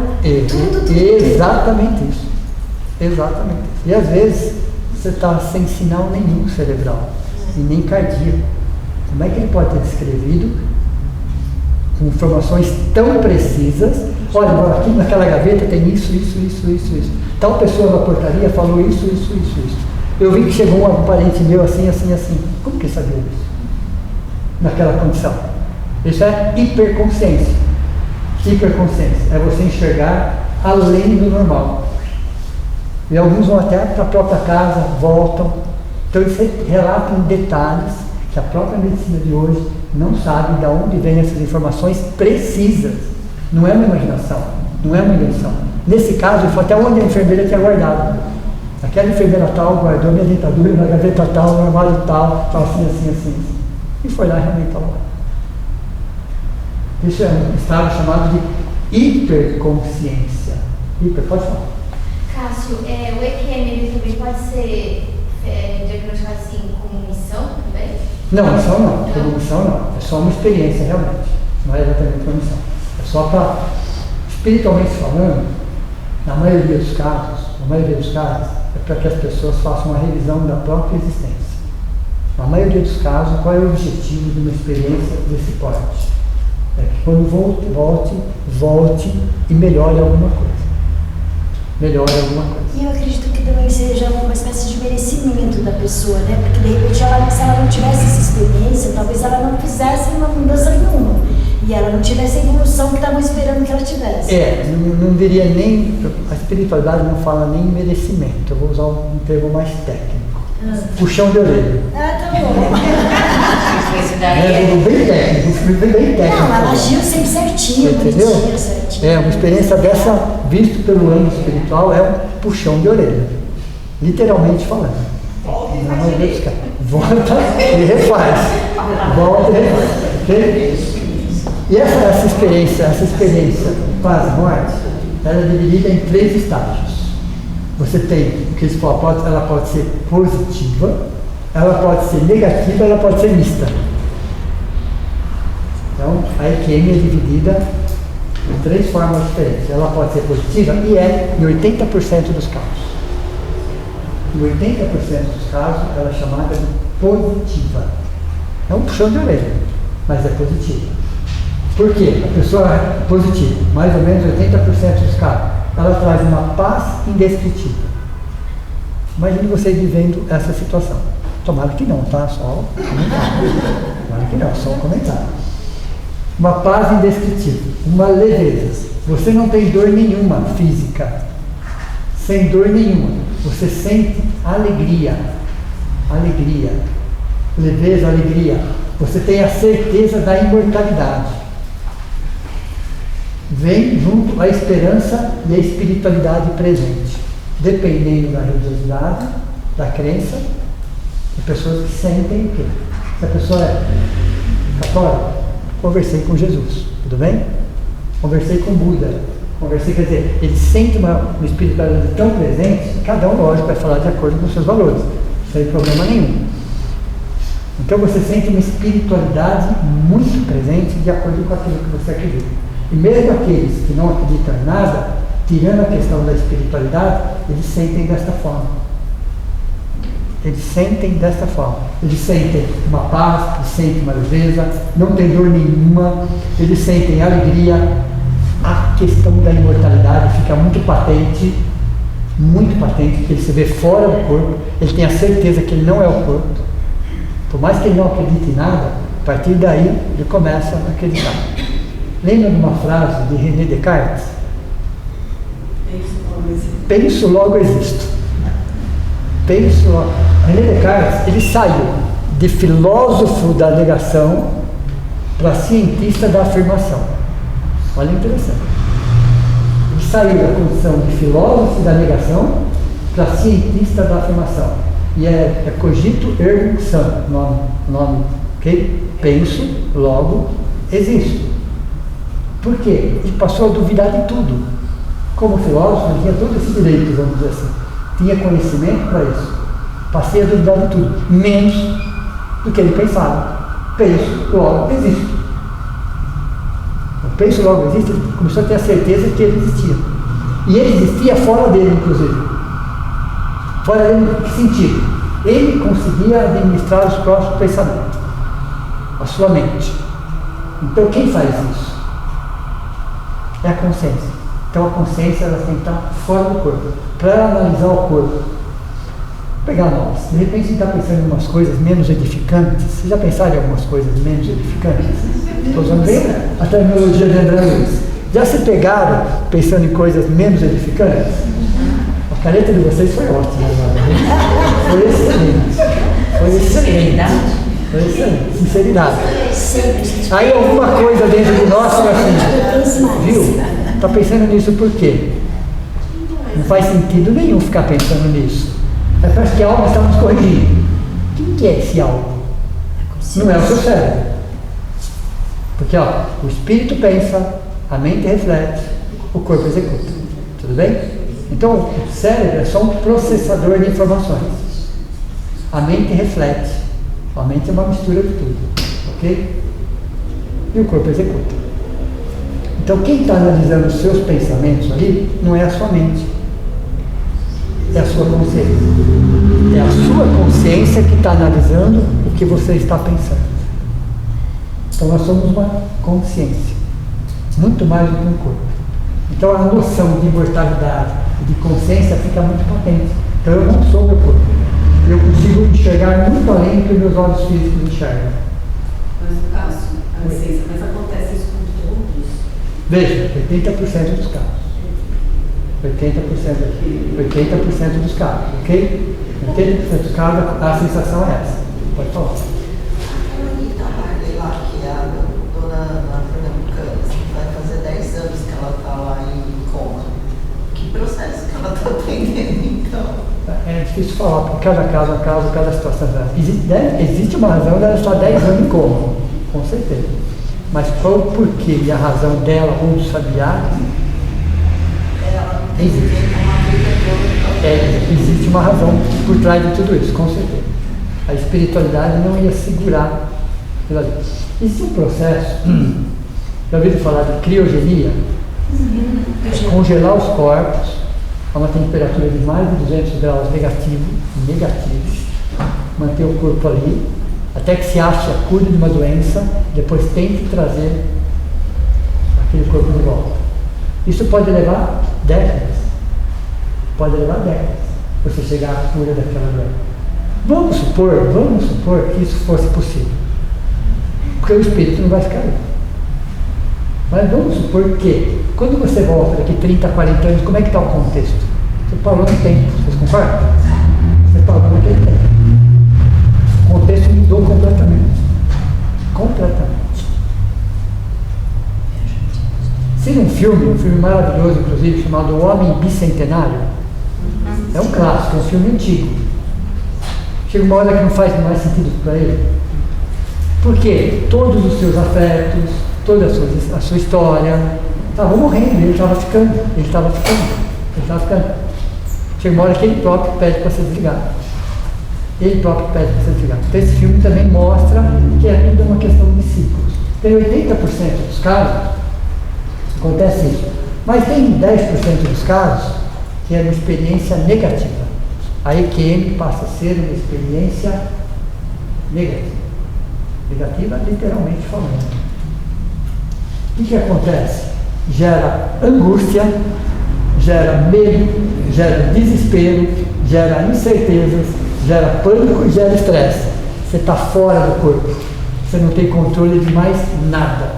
Tudo. Exatamente isso. Exatamente. E às vezes você está sem sinal nenhum cerebral e nem cardíaco. Como é que ele pode ter descrevido com informações tão precisas? Olha, aqui naquela gaveta tem isso. Tal pessoa na portaria falou isso. Eu vi que chegou um parente meu assim. Como que ele sabia disso? Naquela condição. Isso é hiperconsciência. Hiperconsciência é você enxergar além do normal. E alguns vão até para a própria casa, voltam. Então eles relatam detalhes que a própria medicina de hoje não sabe de onde vêm essas informações precisas. Não é uma imaginação, não é uma invenção. Nesse caso, foi até onde a enfermeira tinha guardado. Aquela enfermeira tal guardou minha dentadura na gaveta tal, no armário tal assim. E foi lá e realmente estava lá. Isso é um estado chamado de hiperconsciência. Pode falar. Cássio, o EQM ele também pode ser diagnosticado assim como missão também? Não, missão não. Como missão não. É só uma experiência realmente. Não é exatamente uma missão. É só para, espiritualmente falando, na maioria dos casos, é para que as pessoas façam uma revisão da própria existência. Na maioria dos casos, qual é o objetivo de uma experiência desse porte? É que quando volte e melhore alguma coisa. E eu acredito que também seja uma espécie de merecimento da pessoa, né? Porque de repente, se ela não tivesse essa experiência, talvez ela não fizesse uma mudança nenhuma. E ela não tivesse a evolução que estavam esperando que ela tivesse. Não diria nem. A espiritualidade não fala nem merecimento. Eu vou usar um termo mais técnico. Puxão de orelha. Tá bom. Esse daí Bem técnico. Não, ela agiu sempre certinho, entendeu? bonitinha, certinho. Uma experiência dessa, visto pelo ângulo espiritual, é um puxão de orelha. Literalmente falando. Volta e refaz. Okay? E essa experiência paz-morte, ela é dividida em 3 estágios. Você tem, o que eles falam, ela pode ser positiva, ela pode ser negativa, ela pode ser mista. Então, a EQM é dividida em 3 formas diferentes. Ela pode ser positiva e é em 80% dos casos. Em 80% dos casos, ela é chamada de positiva. É um puxão de orelha, mas é positiva. Por quê? A pessoa é positiva, mais ou menos 80% dos casos. Ela traz uma paz indescritível. Imagine você vivendo essa situação. Tomara que não, tá? Só um comentário. Tomara que não, só um comentário. Uma paz indescritível, uma leveza. Você não tem dor nenhuma física. Sem dor nenhuma. Você sente alegria. Leveza, alegria. Você tem a certeza da imortalidade. Vem junto a esperança e a espiritualidade presente, dependendo da religiosidade, da crença, de pessoas que sentem o quê? Se a pessoa é católica, conversei com Jesus, tudo bem? Conversei com Buda, quer dizer, ele sente uma espiritualidade tão presente, que cada um, lógico, vai falar de acordo com os seus valores, sem problema nenhum. Então você sente uma espiritualidade muito presente de acordo com aquilo que você acredita. E mesmo aqueles que não acreditam em nada, tirando a questão da espiritualidade, eles sentem desta forma. Eles sentem uma paz, eles sentem uma leveza, não tem dor nenhuma, eles sentem alegria. A questão da imortalidade fica muito patente. muito patente, que ele se vê fora do corpo, ele tem a certeza que ele não é o corpo. Por mais que ele não acredite em nada, a partir daí ele começa a acreditar. Lembra de uma frase de René Descartes? Penso, logo existo. Penso, logo. René Descartes, ele saiu de filósofo da negação para cientista da afirmação. Olha, interessante. Ele saiu da condição de filósofo da negação para cientista da afirmação. E é cogito ergo sum, nome, ok? Penso, logo existo. Por quê? Ele passou a duvidar de tudo. Como filósofo, ele tinha todo esse direito, vamos dizer assim. Tinha conhecimento para isso. Passei a duvidar de tudo, menos do que ele pensava. Penso, logo existo. O penso, logo existe, ele começou a ter a certeza que ele existia. E ele existia fora dele, inclusive. Fora dele, em que sentido? Ele conseguia administrar os próprios pensamentos, a sua mente. Então, quem faz isso? É a consciência. Então, a consciência ela tem que estar fora do corpo, para analisar o corpo. Vou pegar nós. De repente, a gente está pensando em umas coisas menos edificantes. Vocês já pensaram em algumas coisas menos edificantes? Estou usando bem a terminologia de André Luiz. Já se pegaram pensando em coisas menos edificantes? A careta de vocês foi ótima agora. Foi excelente. Foi excelente. Foi excelente. Sinceridade. Aí alguma coisa dentro de nós foi assim, viu? Está pensando nisso por quê? Não faz sentido nenhum ficar pensando nisso. Mas parece que algo está nos corrigindo. Quem que é esse algo? Não é o seu cérebro. Porque ó, o espírito pensa, a mente reflete, o corpo executa. Tudo bem? Então o cérebro é só um processador de informações. A mente reflete. A mente é uma mistura de tudo. Ok? E o corpo executa. Então quem está analisando os seus pensamentos ali não é a sua mente. É a sua consciência. É a sua consciência que está analisando o que você está pensando. Então nós somos uma consciência. Muito mais do que um corpo. Então a noção de imortalidade e de consciência fica muito patente. Então eu não sou meu corpo. Eu consigo enxergar muito além do que meus olhos físicos enxergam. Mas no caso, a licença, mas acontece isso com todos? Veja, 80% dos casos. 80% dos casos, ok? 80% dos casos a sensação é essa. Pode falar. Lá que a dona Pernambucana vai fazer 10 anos que ela está lá em coma. Que processo que ela está atendendo, então? É difícil falar, porque cada caso é um caso, cada situação é. Existe uma razão dela estar 10 anos em coma, com certeza. Mas qual o porquê e a razão dela ou do sabiá? Existe uma razão por trás de tudo isso, com certeza. A espiritualidade não ia segurar. Existe um processo, já ouviram falar de criogenia? É congelar os corpos a uma temperatura de mais de 200 graus negativos, manter o corpo ali, até que se ache a cura de uma doença, depois tente trazer aquele corpo de volta. Isso pode levar décadas. Pode levar décadas você chegar à cura daquela doença. Vamos supor que isso fosse possível. Porque o espírito não vai ficar aí. Mas vamos supor que, quando você volta daqui 30, 40 anos, como é que está o contexto? Você parou no tempo, vocês concordam? Você parou naquele tempo. O contexto mudou completamente. Completamente. Tem um filme maravilhoso, inclusive, chamado O Homem Bicentenário. É um clássico, é um filme antigo. Chega uma hora que não faz mais sentido para ele. Porque todos os seus afetos, toda a sua história, estavam morrendo, ele estava ficando. Chega uma hora que ele próprio pede para ser desligado. Então esse filme também mostra que é tudo uma questão de ciclos. Tem 80% dos casos, acontece isso. Mas tem 10% dos casos que é uma experiência negativa. A EQM passa a ser uma experiência negativa. Negativa, literalmente falando. O que acontece? Gera angústia, gera medo, gera desespero, gera incertezas, gera pânico e gera estresse. Você está fora do corpo. Você não tem controle de mais nada.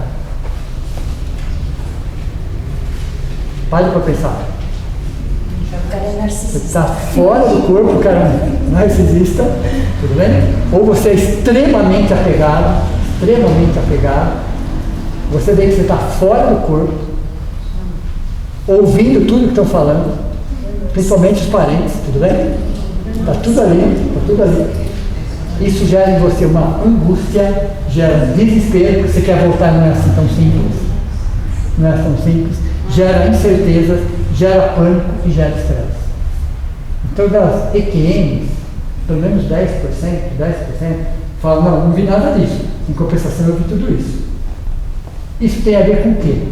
Pare para pensar. O cara é Você narcisista. está fora do corpo, o cara é narcisista, tudo bem? Ou você é extremamente apegado, você vê que você está fora do corpo, ouvindo tudo que estão falando, principalmente os parentes, tudo bem? Está tudo ali. Isso gera em você uma angústia, gera um desespero, que você quer voltar, não é assim tão simples, gera incerteza, gera pânico e gera estresse. Então, das EQMs, pelo menos 10% falam, não vi nada disso. Em compensação, eu vi tudo isso. Isso tem a ver com o quê?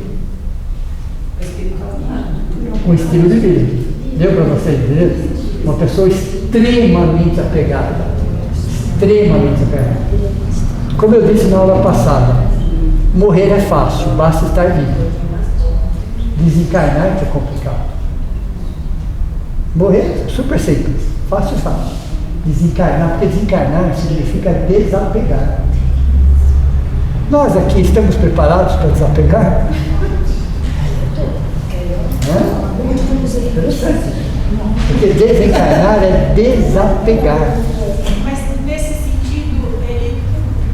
Com o estilo de vida. Deu para vocês ver? Uma pessoa extremamente apegada. Como eu disse na aula passada, morrer é fácil, basta estar vivo. Desencarnar que é complicado. Morrer é super simples, fácil. Desencarnar, porque desencarnar significa desapegar. Nós aqui estamos preparados para desapegar? Interessante. Porque desencarnar é desapegar. Mas nesse sentido, ele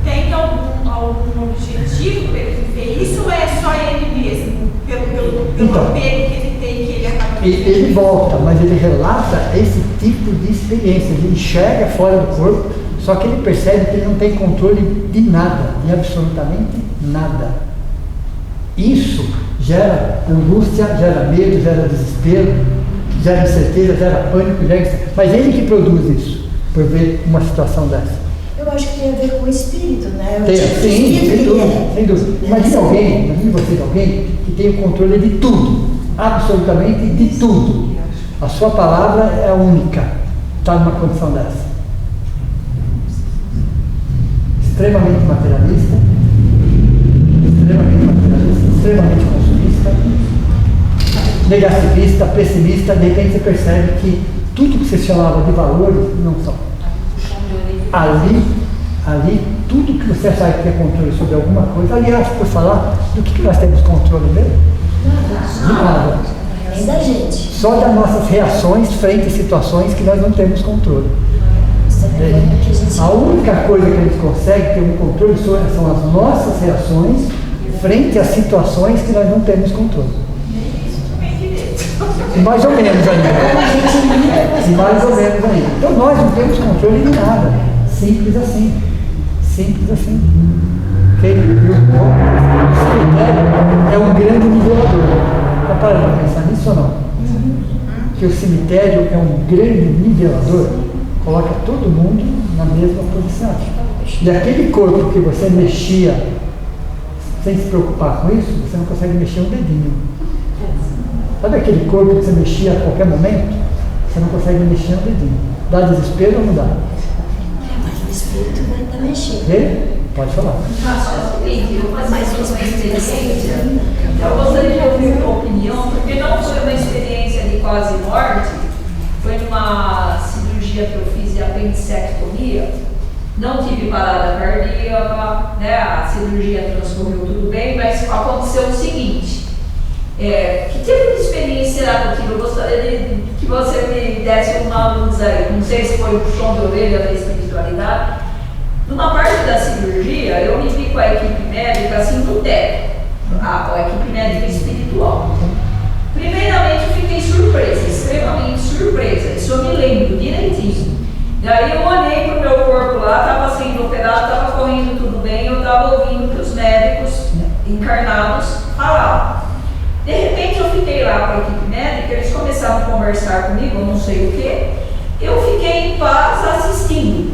tem algum objetivo para ele ver isso ou é só ele mesmo? Pelo Então, apego que ele tem, que ele acaba ele volta, mas ele relata esse tipo de experiência. Ele enxerga fora do corpo, só que ele percebe que ele não tem controle de nada, de absolutamente nada. Isso gera angústia, gera medo, gera desespero, gera incerteza, gera pânico, mas ele que produz isso, por ver uma situação dessa. Eu acho que tem a ver com o espírito, né? O Tem, tipo de sim, espírito sem dúvida. Imagine você alguém que tem o controle de tudo, absolutamente de tudo. A sua palavra é a única, está numa condição dessa. Extremamente materialista, extremamente consumista, negativista, pessimista. De repente você percebe que tudo que você chamava de valores não são. Ali, tudo que você achar que tem controle sobre alguma coisa, aliás, por falar, do que nós temos controle mesmo? De nada. nem da gente. Só das nossas reações frente a situações que nós não temos controle. A única coisa que a gente consegue ter um controle são as nossas reações frente a situações que nós não temos controle. E mais ou menos ainda. Então nós não temos controle de nada. Simples assim. Okay? O cemitério é um grande nivelador. Está parando para pensar nisso ou não? Que o cemitério é um grande nivelador. Coloca todo mundo na mesma posição. E aquele corpo que você mexia sem se preocupar com isso, você não consegue mexer um dedinho. Sabe aquele corpo que você mexia a qualquer momento? Você não consegue mexer um dedinho. Dá desespero ou não dá? Mas o espírito vai estar mexendo. E? Pode falar. Eu gostaria de ouvir uma opinião, porque não foi uma experiência de quase morte, foi uma cirurgia que eu fiz de apendicectomia. Não tive parada cardíaca, né? A cirurgia transcorreu tudo bem, mas aconteceu o seguinte: que tipo de experiência será que eu tive? Eu gostaria que você me desse uma luz aí. Não sei se foi o puxão de orelha da espiritualidade. Numa parte da cirurgia, eu me vi com a equipe médica assim no teto, a equipe médica espiritual. Primeiramente, eu fiquei surpresa, extremamente surpresa. Isso eu me lembro direitinho. Daí eu olhei para o meu corpo lá, estava sendo operado, estava correndo tudo bem, eu estava ouvindo que os médicos encarnados falavam. De repente eu fiquei lá com a equipe médica, eles começaram a conversar comigo, eu não sei o que, eu fiquei em paz assistindo.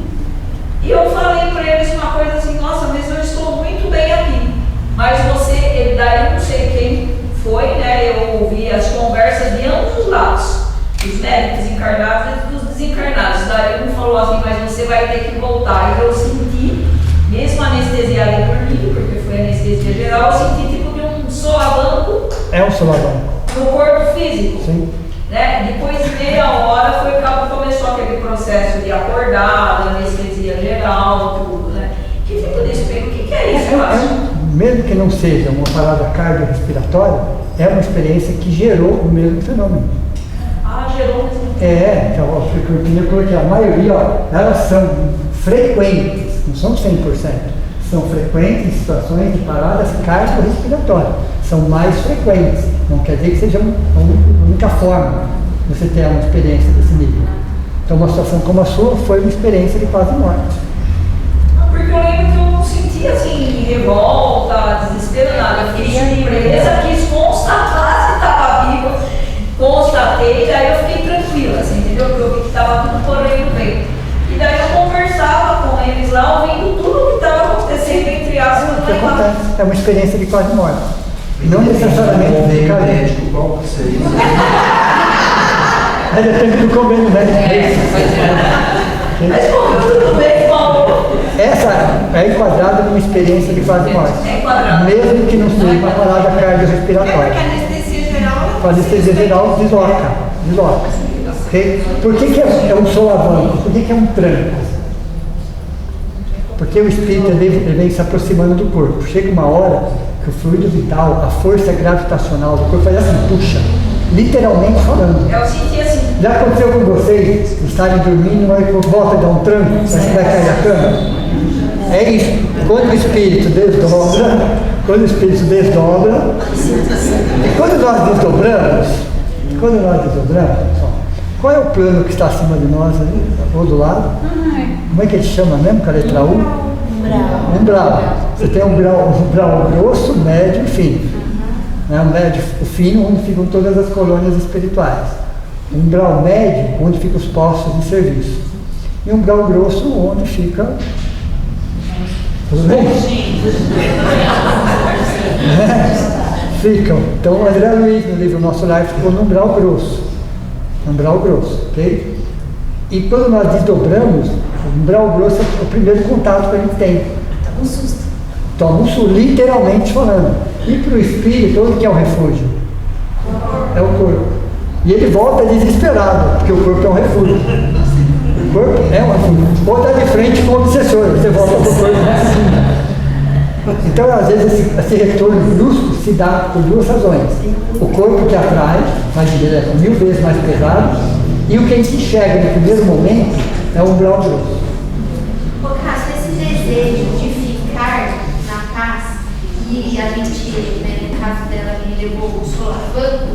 E eu falei para eles uma coisa assim: nossa, mas eu estou muito bem aqui. Mas você, daí eu não sei quem foi, né? Eu ouvi as conversas de ambos os lados, dos médicos encarnados e dos desencarnados. Daí um falou assim: mas você vai ter que voltar. E eu senti, mesmo anestesiada por mim, porque foi anestesia geral, eu senti tipo de um solavanco. É um solavanco. No corpo físico. Sim. né? Depois de meia hora começou aquele processo de acordar, da anestesia geral, tudo, né? Que tipo de experiência? O que é isso, Cássio? Mesmo que não seja uma parada cardiorrespiratória, é uma experiência que gerou o mesmo fenômeno. Ah, gerou o mesmo fenômeno. Então, eu coloquei a maioria, elas são frequentes, não são 100%, são frequentes em situações de paradas cardiorrespiratórias, são mais frequentes, não quer dizer que seja a única forma de você ter uma experiência desse nível. Então, uma situação como a sua foi uma experiência de quase morte. Porque eu lembro que eu não sentia assim, revolta, desespero, nada. Eu fiquei surpresa, quis constatar se estava viva, constatei, daí eu fiquei tranquila, assim, entendeu? Porque eu vi que estava tudo correndo bem. E daí eu conversava com eles lá, ouvindo tudo o que estava acontecendo entre aspas. O que acontece? É uma experiência de quase morte. Não necessariamente de médico, qual que seria? Depende do convênio médico. Mas como tudo bem, Paulo? Essa é enquadrada numa experiência de quase morte. É enquadrada. Mesmo que não seja uma parada É cardiorrespiratória. porque a anestesia geral. A anestesia geral desloca. Okay? Por que é um solavanco? Por que é um tranco? Porque o espírito ele vem se aproximando do corpo. Chega uma hora que o fluido vital, a força gravitacional do corpo, faz assim, puxa. Literalmente falando. Eu senti assim. Já aconteceu com vocês estarem dormindo, aí volta a dar um tranco, aí você vai cair da cama? É isso. Quando o espírito desdobra, e quando nós desdobramos, qual é o plano que está acima de nós ali, ou do lado? Como é que ele chama mesmo, com a letra U? Umbral. Você tem um umbral grosso, médio e fino. O médio, o fino, onde ficam todas as colônias espirituais. Um umbral médio, onde ficam os postos de serviço. E um umbral grosso, onde fica... Tudo bem? Ficam. Então, o André Luiz, no livro Nosso Lar, ficou no umbral grosso. Ok? E quando nós desdobramos, o umbral grosso é o primeiro contato que a gente tem. Toma um susto. Toma um susto, literalmente falando. E para o espírito, onde que é o refúgio? É o corpo. E ele volta desesperado, porque o corpo é um refúgio. O corpo é um refúgio. Ou está de frente com o obsessor, você volta para o corpo. Então, às vezes, esse retorno brusco se dá por duas razões. O corpo que atrai, mas ele é 1000 vezes mais pesado, e o que a gente enxerga no primeiro momento é um umbral grosso. Ô, Cássio, esse desejo de ficar na paz, e a gente, né, no caso dela, me levou o solavanco,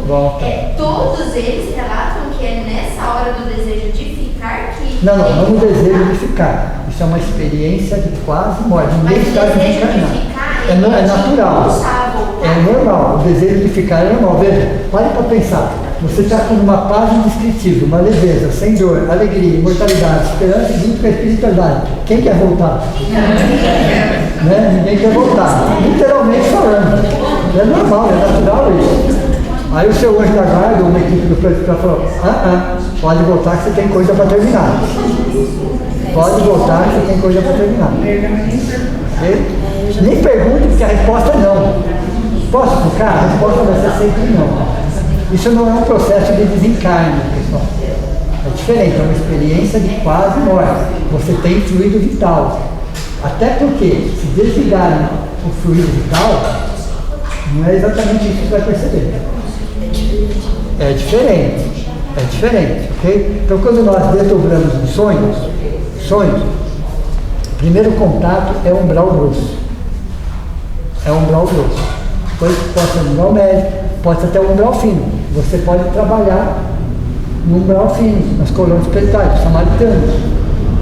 todos eles relatam que é nessa hora do desejo de ficar que... Não o desejo de ficar. Isso é uma experiência de quase morte. Ninguém está de ficar, não. É natural. É normal. O desejo de ficar é normal. Veja, pare para pensar. Você está com uma paz indescritível, uma leveza, sem dor, alegria, imortalidade, esperança e junto com a espiritualidade. Quem quer voltar? Né? Ninguém quer voltar. Literalmente falando. É normal, é natural isso. Aí o seu anjo da guarda, uma equipe do plano espiritual falou, pode voltar que você tem coisa para terminar. Pode voltar que você tem coisa para terminar. Okay? Nem pergunte, porque a resposta é não. Posso ficar? A resposta vai ser sempre não. Isso não é um processo de desencarne, pessoal. É diferente, é uma experiência de quase morte. Você tem fluido vital. Até porque, se desligarem o fluido vital, não é exatamente isso que você vai perceber. É diferente, ok? Então, quando nós desdobramos os sonhos, o primeiro contato é o umbral grosso. Depois pode ser um umbral médio, pode ser até um umbral fino. Você pode trabalhar no umbral fino, nas colônias espirituais, samaritanos.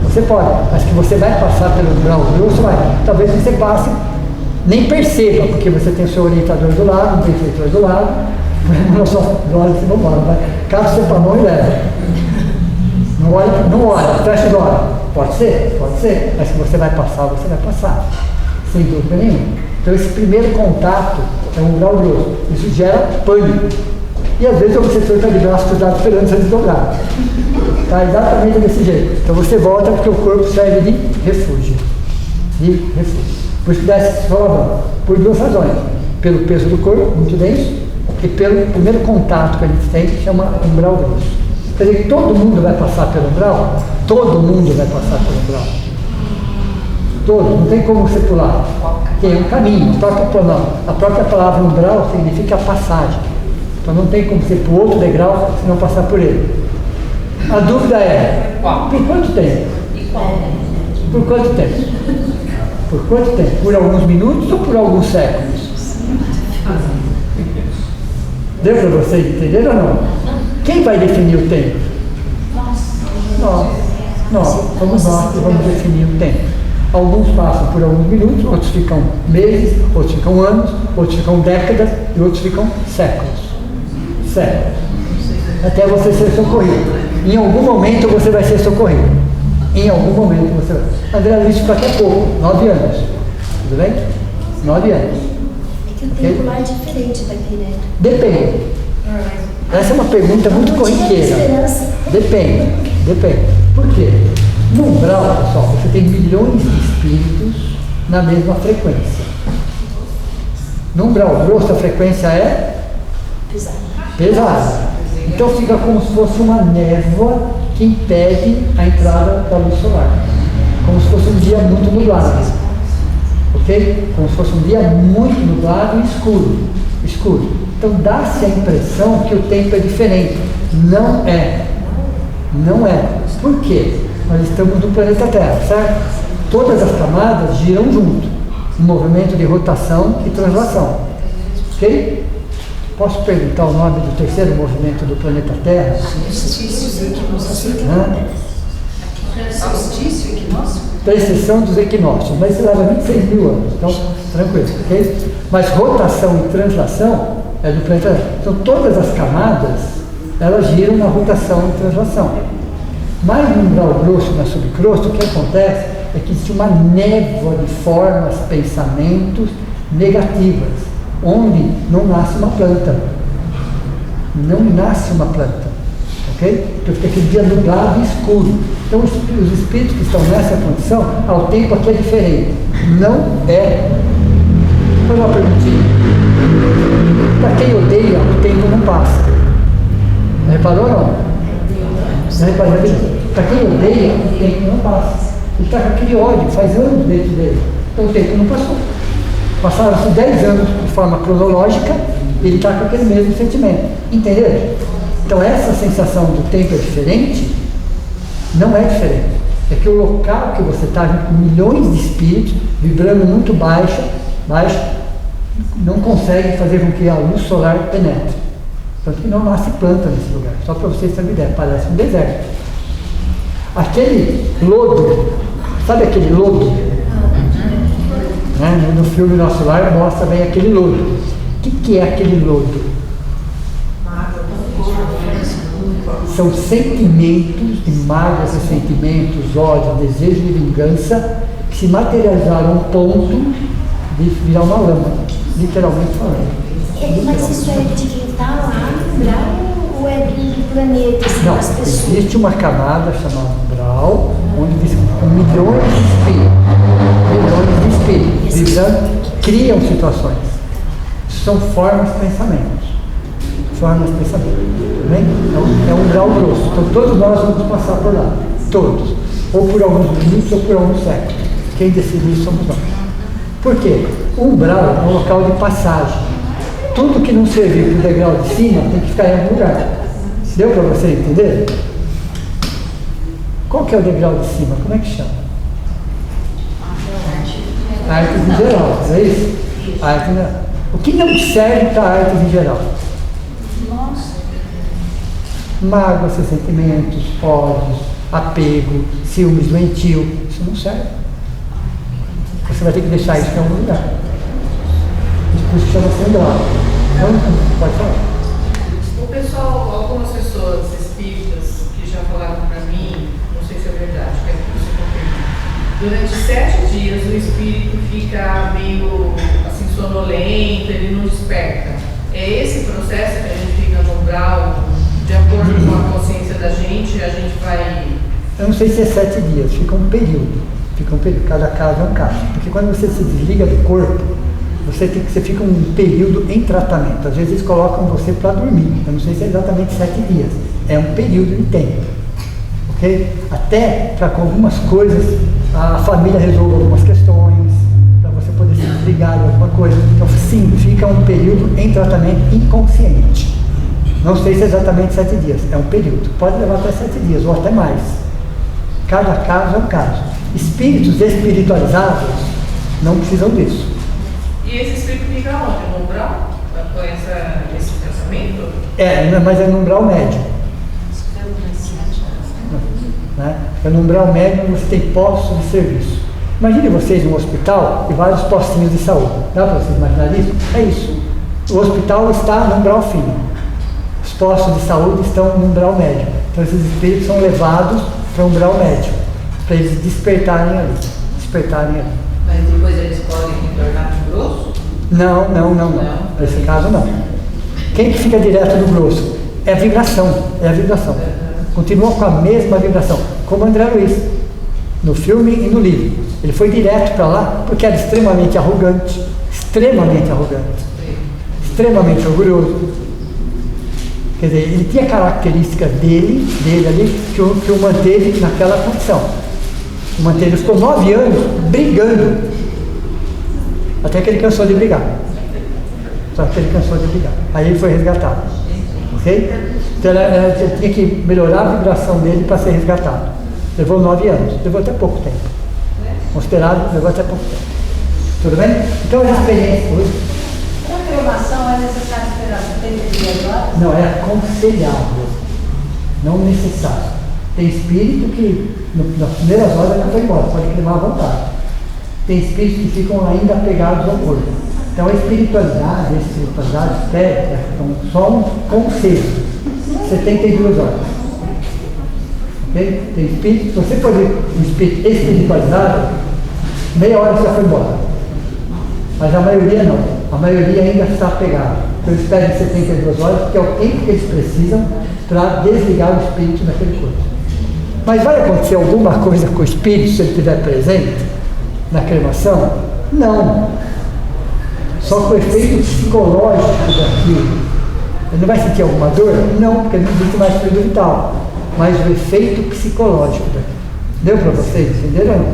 Você pode, mas que você vai passar pelo umbral grosso, talvez você passe, nem perceba, porque você tem o seu orientador do lado, o benfeitor do lado, não só olha se não olha, cabe você para a mão e leva. Não olha, fecha os olhos. Pode ser, mas que você vai passar, sem dúvida nenhuma. Então esse primeiro contato é um umbral grosso, isso gera pânico. E às vezes o obsessor está de braço cruzado esperando você desdobrar. Está exatamente desse jeito. Então você volta porque o corpo serve de refúgio. Por isso que dá esse solavanco. Por duas razões. Pelo peso do corpo, muito denso, e pelo primeiro contato que a gente tem, que chama umbral grosso. Quer dizer que todo mundo vai passar pelo umbral? Todo mundo vai passar pelo umbral. Todo, não tem como você pular. Tem um caminho. A própria palavra umbral significa passagem. Então não tem como você ir para o outro degrau se não passar por ele. A dúvida é, por quanto tempo? Por quanto tempo? Por quanto tempo? Por alguns minutos ou por alguns séculos? Deu para vocês entenderem ou não? Quem vai definir o tempo? Nós somos nós que vamos definir o tempo. Alguns passam por alguns minutos, outros ficam meses, outros ficam anos, outros ficam décadas e outros ficam séculos. Até você ser socorrido. Em algum momento você vai ser socorrido. Em algum momento você vai. André, isso daqui a pouco, 9 anos. Tudo bem? 9 anos. É que o tempo lá é diferente daqui, né? Depende. Essa é uma pergunta muito corriqueira. Depende. Por quê? No umbral, pessoal, você tem milhões de espíritos na mesma frequência. No umbral grosso, a frequência é pesada. Então fica como se fosse uma névoa que impede a entrada da luz solar. Como se fosse um dia muito nublado. Ok? Como se fosse um dia muito nublado e escuro. Então dá-se a impressão que o tempo é diferente. Não é. Por quê? Nós estamos no planeta Terra, certo? Todas as camadas giram junto. Um movimento de rotação e translação. Ok? Posso perguntar o nome do terceiro movimento do planeta Terra? Precessão dos equinócios, mas isso leva 26 mil anos, então tranquilo, ok? Mas rotação e translação é do planeta Terra. Então todas as camadas, elas giram na rotação e translação. Mas no umbral grosso e na subcrosta, o que acontece é que existe uma névoa de formas, pensamentos negativas, onde não nasce uma planta. Ok? Porque fica aquele dia nublado e escuro. Então os espíritos que estão nessa condição, o tempo aqui é diferente. Não é. Vou fazer uma perguntinha. Para quem odeia, o tempo não passa. Reparou ou não? Para quem odeia, o tempo não passa. Ele está com aquele ódio, faz anos dentro dele. Então o tempo não passou. Passaram-se 10 anos de forma cronológica, ele está com aquele mesmo sentimento. Entenderam? Então essa sensação do tempo é diferente? Não é diferente. É que o local que você está, com milhões de espíritos, vibrando muito baixo, não consegue fazer com que a luz solar penetre. Tanto que não nasce planta nesse lugar. Só para vocês terem uma ideia, parece um deserto. Aquele lodo, sabe aquele lodo? Né? No filme Nosso Lar mostra bem aquele lodo. O que é aquele lodo? São sentimentos de mágoas, ressentimentos, ódio, desejo de vingança que se materializaram a um ponto de virar uma lama, literalmente falando. Mas isso é de quem está lá no umbral ou é do planeta? Assim, não, existe uma camada chamada umbral, onde com milhões de espíritos vibrando, criam situações. São formas de pensamento. Tá bem? É um umbral grosso. Então todos nós vamos passar por lá. Todos. Ou por alguns minutos ou por alguns séculos. Quem decide isso somos nós. Por quê? O umbral é um local de passagem. Tudo que não servir para o degrau de cima tem que ficar em algum lugar. Deu para você entender? Qual que é o degrau de cima? Como é que chama? Artes em geral, não é isso? O que não serve para artes em geral? Mágoas, ressentimentos, ódios, apego, ciúmes doentio, isso não serve. Você vai ter que deixar isso em algum lugar. Por isso chama-se umbral. Pode falar. O pessoal, algumas pessoas espíritas que já falaram para mim, não sei se é verdade, quero que você confirme. Durante 7 dias o espírito fica meio assim sonolento, ele não desperta. É esse processo que a gente fica no umbral, de acordo com a consciência da gente, a gente vai... Eu não sei se é 7 dias, fica um período. Cada caso é um caso. Porque quando você se desliga do corpo, você fica um período em tratamento. Às vezes eles colocam você para dormir. Eu não sei se é exatamente 7 dias. É um período de tempo. Ok? Até para com algumas coisas a família resolve algumas questões, para você poder se desligar de alguma coisa. Então, sim, fica um período em tratamento inconsciente. Não sei se é exatamente 7 dias. É um período. Pode levar até 7 dias ou até mais. Cada caso é um caso. Espíritos espiritualizados não precisam disso. E esse espírito fica onde? No umbral? Com esse pensamento? Mas é no umbral médio. Né? É no umbral médio onde você tem postos de serviço. Imagine vocês num hospital e vários postinhos de saúde. Dá para vocês imaginar isso? É isso. O hospital está no umbral fino. Os postos de saúde estão no umbral médio. Então esses espíritos são levados para o umbral médio, para eles despertarem ali. Mas depois eles podem retornar para o grosso? Não. Nesse caso não. Quem que fica direto no grosso? É a vibração. Continua com a mesma vibração, como André Luiz, no filme e no livro. Ele foi direto para lá porque era extremamente arrogante, extremamente orgulhoso. Quer dizer, ele tinha características dele ali, que o manteve naquela condição. Ele ficou 9 anos brigando, até que ele cansou de brigar. Aí ele foi resgatado. Ok? Então ele tinha que melhorar a vibração dele para ser resgatado. Levou 9 anos, levou até pouco tempo. Considerado, levou até pouco tempo. Tudo bem? Então as experiências. Para a cremação é necessário esperar 72 horas? Não, é aconselhável, não necessário. Tem espírito que nas primeiras horas já foi embora, pode cremar à vontade. Tem espíritos que ficam ainda apegados ao corpo. Então a espiritualidade pede só um conselho. 72 horas. Okay? Tem espírito, se você pode um espírito espiritualizado, meia hora você já foi embora. Mas a maioria não. A maioria ainda está apegada. Então eles pedem 72 horas, porque é o tempo que eles precisam para desligar o espírito daquele corpo. Mas vai acontecer alguma coisa com o espírito se ele estiver presente na cremação? Não. Só com o efeito psicológico daquilo. Ele não vai sentir alguma dor? Não, porque não existe mais fluido vital. Mas o efeito psicológico daquilo. Deu para vocês? Entenderam?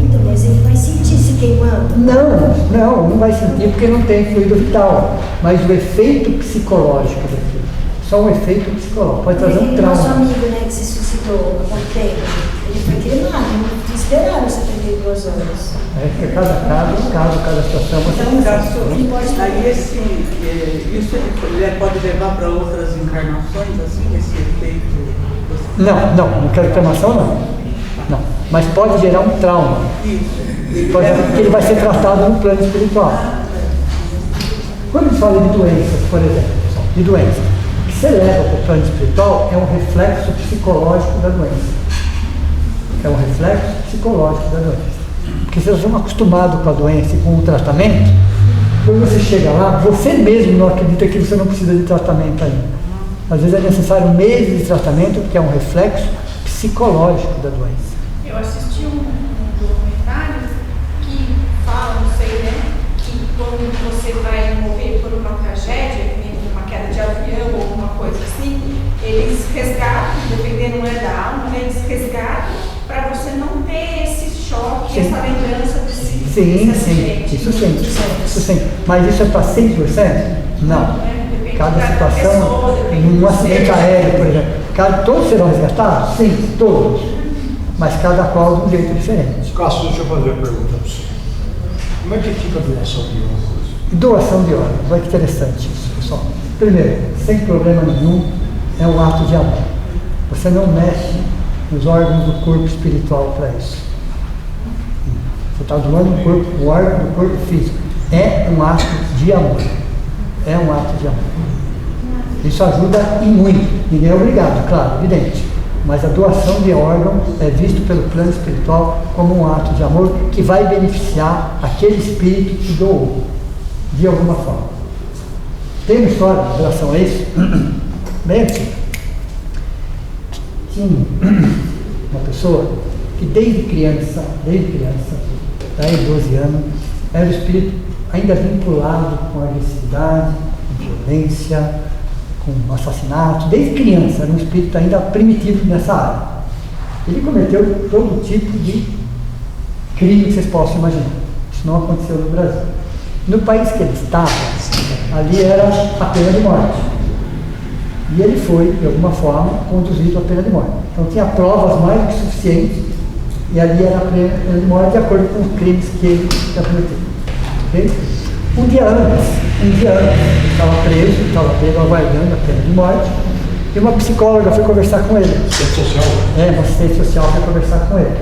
Então, mas ele vai sentir se queimando? Não vai sentir porque não tem fluido vital. Mas o efeito psicológico daquilo. Só um efeito psicológico. Pode trazer um trauma. Nosso amigo, né, que se suicidou há pouco tempo, ele foi queimado, não esperaram 72 horas. Porque cada caso, cada situação. Aí isso ele pode levar para outras encarnações, assim, esse efeito? Não quero cremação, não. Mas pode gerar um trauma. Isso. Porque ele vai ser tratado no plano espiritual. Quando ele fala de doenças, por exemplo, o que você leva para o plano espiritual é um reflexo psicológico da doença. Porque vocês estão acostumados com a doença e com o tratamento, quando você chega lá, você mesmo não acredita que você não precisa de tratamento ainda. Às vezes é necessário meses de tratamento, porque é um reflexo psicológico da doença. Eu assisti um documentário que fala, não sei, né, que quando você vai morrer por uma tragédia, uma queda de avião ou alguma coisa assim, eles resgatam, dependendo da alma, eles resgatam para você não ter esse choque, sim, essa lembrança desse acidente. Isso sim. Mas isso é para 100%? Não. Cada situação, num acidente aéreo, por exemplo, todos serão resgatados? Sim, todos. Mas cada qual de um jeito diferente. Cássio, deixa eu fazer uma pergunta para você. Como é que fica a doação de órgãos? Doação de órgãos, olha que interessante isso, pessoal. Primeiro, sem problema nenhum, é um ato de amor. Você não mexe nos órgãos do corpo espiritual para isso. Você está doando o órgão do corpo físico. É um ato de amor. Isso ajuda e muito. Ninguém é obrigado, claro, evidente. Mas a doação de órgão é visto pelo plano espiritual como um ato de amor que vai beneficiar aquele espírito que doou, de alguma forma. Tem uma história em relação a isso? Bem antiga. Tinha uma pessoa que desde criança, daí 12 anos, era um espírito ainda vinculado com agressividade, com violência, com assassinato, desde criança, era um espírito ainda primitivo nessa área. Ele cometeu todo tipo de crime que vocês possam imaginar. Isso não aconteceu no Brasil. No país que ele estava, ali era a pena de morte. E ele foi, de alguma forma, conduzido à pena de morte. Então tinha provas mais do que suficientes, e ali era a pena de morte de acordo com os crimes que ele tinha cometido. Okay? Um dia antes, ele estava preso aguardando a pena de morte, e uma psicóloga foi conversar com ele. Assistente social? Uma assistente social foi conversar com ele.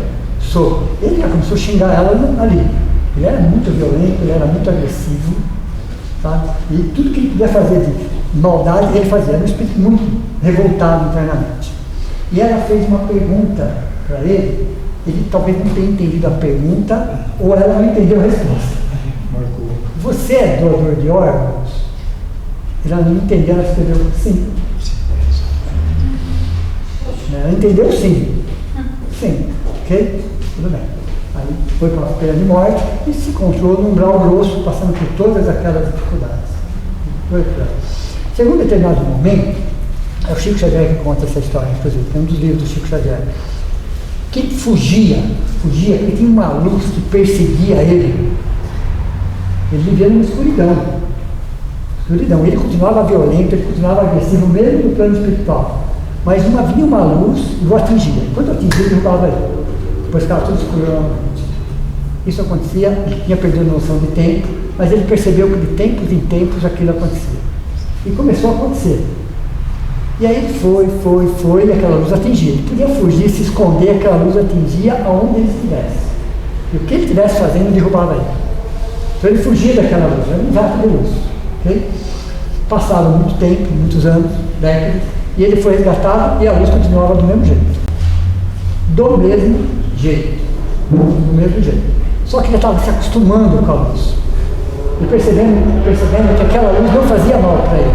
Ele já começou a xingar ela ali. Ele era muito violento, ele era muito agressivo, sabe? E tudo que ele podia fazer de maldade, ele fazia. Era um espírito muito revoltado internamente. E ela fez uma pergunta para ele talvez não tenha entendido a pergunta, ou ela não entendeu a resposta. Você é doador de órgãos? Ela não entendeu, ela escreveu sim. Ela entendeu sim. Sim, ok? Tudo bem. Aí foi para a pena de morte e se encontrou num umbral grosso, passando por todas aquelas dificuldades. Chegou um determinado momento, é o Chico Xavier que conta essa história, inclusive, é um dos livros do Chico Xavier, que ele fugia, porque tinha uma luz que perseguia ele. Ele vivia numa escuridão. Ele continuava violento, ele continuava agressivo, mesmo no plano espiritual. Mas vinha uma luz e o atingia. Quando atingia, ele derrubava ele. Depois ficava tudo escuro. Isso acontecia, ele tinha perdido a noção de tempo, mas ele percebeu que de tempos em tempos aquilo acontecia. E começou a acontecer. E aí ele foi, e aquela luz atingia. Ele podia fugir, se esconder, aquela luz atingia aonde ele estivesse. E o que ele estivesse fazendo, derrubava ele. Então ele fugia daquela luz, era um jato de luz. Okay? Passaram muito tempo, muitos anos, décadas, e ele foi resgatado e a luz continuava do mesmo jeito. Do mesmo jeito. Só que ele estava se acostumando com a luz. E percebendo que aquela luz não fazia mal para ele.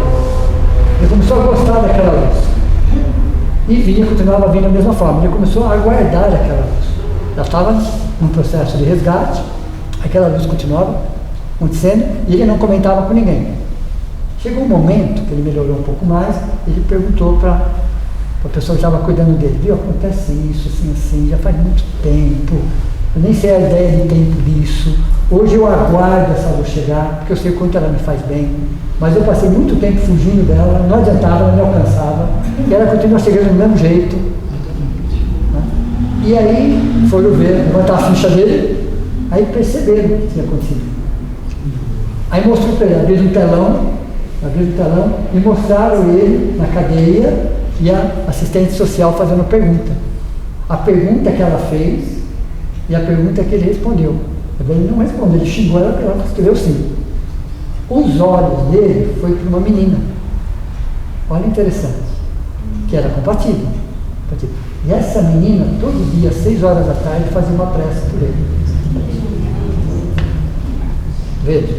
Ele começou a gostar daquela luz. E continuava vindo da mesma forma. Ele começou a aguardar aquela luz. Já estava num processo de resgate, aquela luz continuava acontecendo e ele não comentava com ninguém. Chegou um momento que ele melhorou um pouco mais, ele perguntou para a pessoa que estava cuidando dele: viu, acontece isso, assim, já faz muito tempo, eu nem sei a ideia de tempo disso, hoje eu aguardo essa luz chegar, porque eu sei o quanto ela me faz bem, mas eu passei muito tempo fugindo dela, não adiantava, não me alcançava, e ela continua chegando do mesmo jeito. Né? E aí foram ver, levantar a ficha dele, aí perceberam o que tinha acontecido. Aí mostrou para ele, abriram um telão e mostraram ele na cadeia e a assistente social fazendo pergunta. A pergunta que ela fez e a pergunta que ele respondeu. Ele não respondeu, ele xingou ela escreveu sim. Os olhos dele foi para uma menina. Olha, interessante, que era compatível. E essa menina, todo dia, às 6 horas da tarde, fazia uma prece por ele. Veja,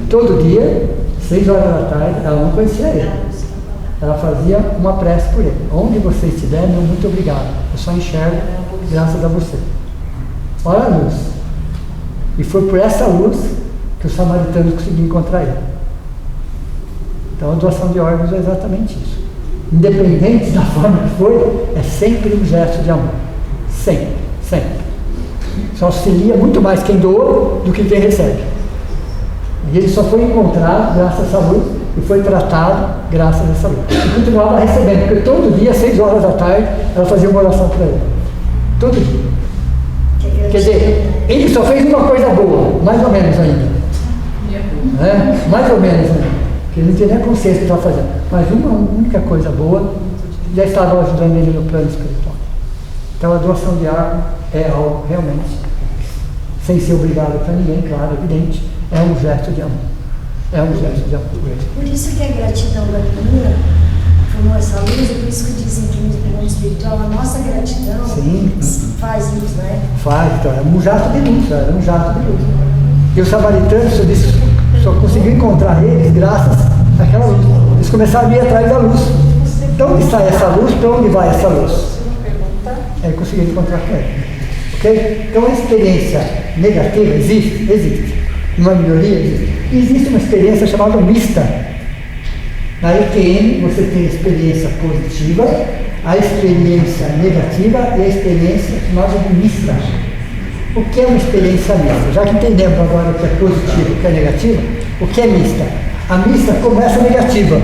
todo dia, 6 horas da tarde, ela não conhecia ele. Ela fazia uma prece por ele. Onde você estiver, meu muito obrigado. Eu só enxergo graças a você. Olha a luz. E foi por essa luz que os samaritanos conseguiram encontrar ele. Então a doação de órgãos é exatamente isso. Independente da forma que foi, é sempre um gesto de amor. Sempre. Só auxilia muito mais quem doa do que quem recebe. E ele só foi encontrado graças a essa luz e foi tratado graças a essa luz. E continuava recebendo, porque todo dia, às 6 horas da tarde, ela fazia uma oração para ele. Todo dia. Quer dizer, ele só fez uma coisa boa, mais ou menos ainda. Mais ou menos ainda. Porque ele não tinha nem a consciência que estava fazendo. Mas uma única coisa boa já estava ajudando ele no plano espiritual. Então a doação de órgãos é algo realmente, sem ser obrigado para ninguém, claro, evidente, é um gesto de amor. É um gesto de amor. Por isso que a gratidão da menina formou essa luz, e por isso que dizem que no plano espiritual a nossa gratidão faz isso, né? Faz, então, é um jato de luz, era um jato de luz. E os samaritanos só conseguiram encontrar eles graças àquela luz. Eles começaram a ir atrás da luz. De onde sai essa luz? Para onde vai essa luz? Aí conseguiram encontrar com ele. Okay? Então a experiência negativa existe. uma melhoria? Existe uma experiência chamada mista. Na EQM você tem a experiência positiva, a experiência negativa e a experiência chamada de mista. O que é uma experiência mista? Já que entendemos agora o que é positivo e o que é negativo, o que é mista? A mista começa negativa.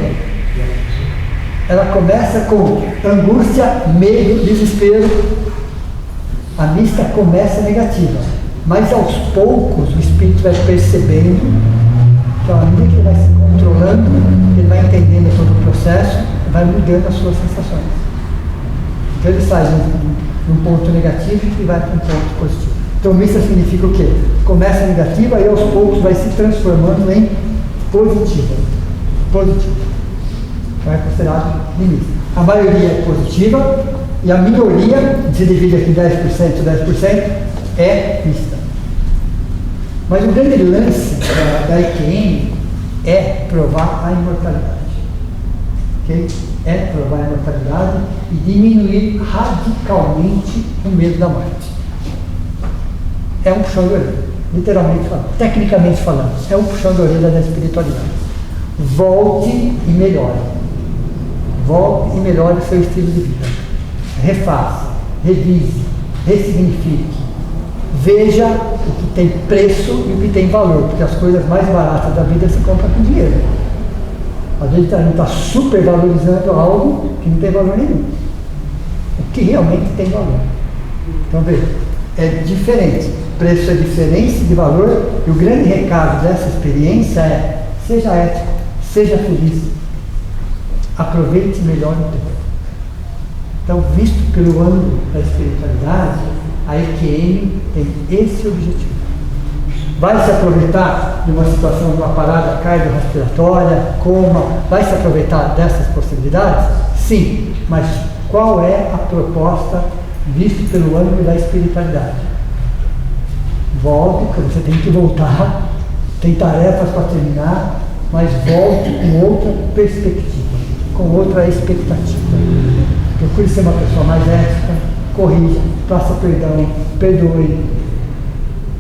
Ela começa com angústia, medo, desespero. A mista começa negativa. Mas aos poucos o espírito vai percebendo que à medida que ele vai se controlando, ele vai entendendo todo o processo, vai mudando as suas sensações. Então ele sai de um ponto negativo e vai para um ponto positivo. Então mista significa o quê? Começa negativa e aos poucos vai se transformando em positiva. Positiva. Então é considerado limite. A maioria é positiva e a minoria, se divide aqui 10%, é mista. Mas o grande lance da EQM é provar a imortalidade. Okay? É provar a imortalidade e diminuir radicalmente o medo da morte. É um puxão de orelha, literalmente falando, tecnicamente falando, é um puxão de orelha da espiritualidade. Volte e melhore. Volte e melhore o seu estilo de vida. Refaça, revise, ressignifique. Veja o que tem preço e o que tem valor, porque as coisas mais baratas da vida se compram com dinheiro. Às vezes a gente está super valorizando algo que não tem valor nenhum. O que realmente tem valor. Então veja, é diferente. Preço é diferença de valor e o grande recado dessa experiência é: seja ético, seja feliz, aproveite melhor o tempo. Então, visto pelo ângulo da espiritualidade, a EQM tem esse objetivo. Vai se aproveitar de uma situação de uma parada cardiorrespiratória, coma, vai se aproveitar dessas possibilidades? Sim, mas qual é a proposta visto pelo ângulo da espiritualidade? Volte, porque você tem que voltar, tem tarefas para terminar, mas volte com outra perspectiva, com outra expectativa. Procure ser uma pessoa mais ética, corrija, faça perdão, perdoe,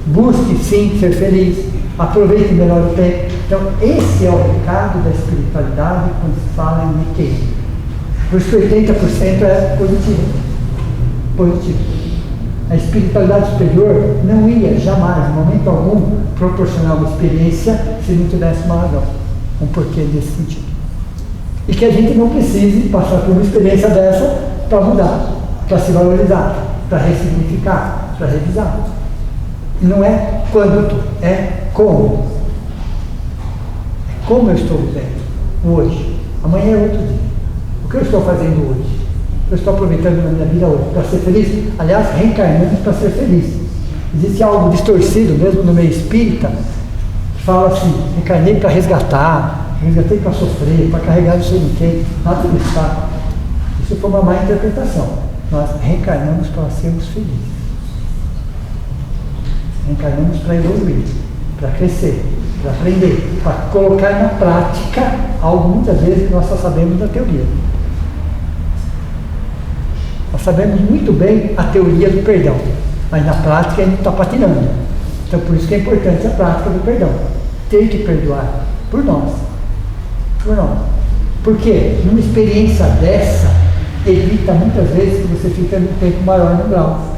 busque sim ser feliz, aproveite melhor o tempo. Então esse é o recado da espiritualidade quando se fala em EQM. Por isso que 80% é positivo. A espiritualidade superior não ia jamais, em momento algum, proporcionar uma experiência se não tivesse uma razão, um porquê nesse sentido. E que a gente não precise passar por uma experiência dessa para mudar, para se valorizar, para ressignificar, para revisar. Não é quanto, é como. É como eu estou vivendo hoje. Amanhã é outro dia. O que eu estou fazendo hoje? Eu estou aproveitando na minha vida hoje para ser feliz. Aliás, reencarnando para ser feliz. Existe algo distorcido mesmo no meio espírita que fala assim: reencarnei para resgatar, resgatei para sofrer, para carregar não sei de quem. Nada disso, tá? Isso foi uma má interpretação. Nós reencarnamos para sermos felizes. Reencarnamos para evoluir, para crescer, para aprender, para colocar na prática algo muitas vezes que nós só sabemos da teoria. Nós sabemos muito bem a teoria do perdão, mas na prática a gente está patinando. Então por isso que é importante a prática do perdão. Ter que perdoar por nós. Por nós. Porque numa experiência dessa, evita muitas vezes que você fica num tempo maior no grau.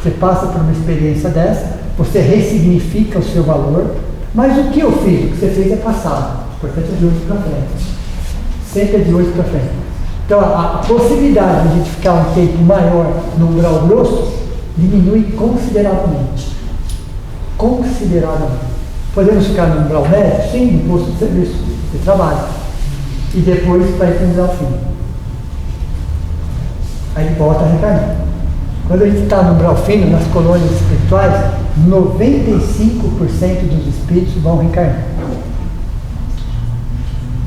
Você passa por uma experiência dessa, você ressignifica o seu valor, mas o que eu fiz? O que você fez é passado. O importante é de hoje para frente. Sempre é de hoje para frente. Então a possibilidade de a gente ficar um tempo maior num grau grosso diminui consideravelmente. Consideravelmente. Podemos ficar num grau médio? Sim, no posto de serviço, de trabalho. E depois vai para um grau fino. Aí volta a reencarnar. Quando a gente está no grau fino, nas colônias espirituais, 95% dos espíritos vão reencarnar.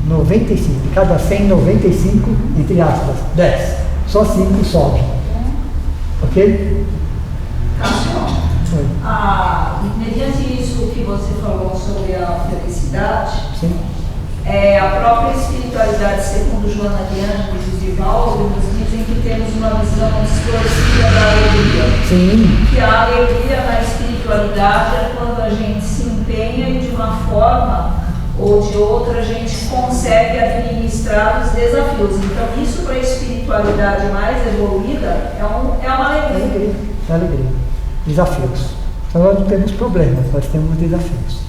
95. De cada 100, 95, entre aspas, 10. Só 5 sobem. Ok? Mediante isso que você falou sobre a felicidade, sim, a própria espiritualidade, segundo Joana de Ângeles e Divaldo, nos dizem que temos uma visão distorcida da alegria. Sim. Que a alegria na espiritualidade é quando a gente se ou de outra, a gente consegue administrar os desafios. Então, isso para a espiritualidade mais evoluída é uma alegria. É alegria. Desafios. Então, nós não temos problemas, nós temos desafios.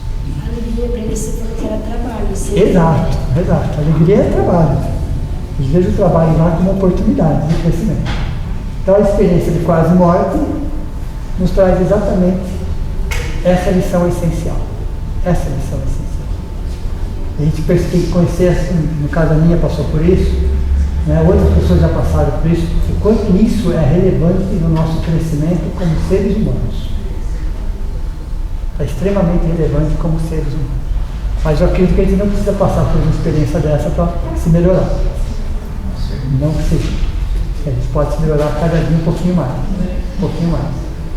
Alegria para ele, você falou que era trabalho. Exato. Alegria é trabalho. Eu vejo o trabalho lá como uma oportunidade de crescimento. Então, a experiência de quase morte nos traz exatamente essa lição essencial. Essa lição essencial. A gente tem que conhecer, assim, no caso a minha passou por isso, né? Outras pessoas já passaram por isso, o quanto isso é relevante no nosso crescimento como seres humanos. É extremamente relevante como seres humanos. Mas eu acredito que a gente não precisa passar por uma experiência dessa para se melhorar. Não precisa. A gente pode se melhorar cada dia um pouquinho mais.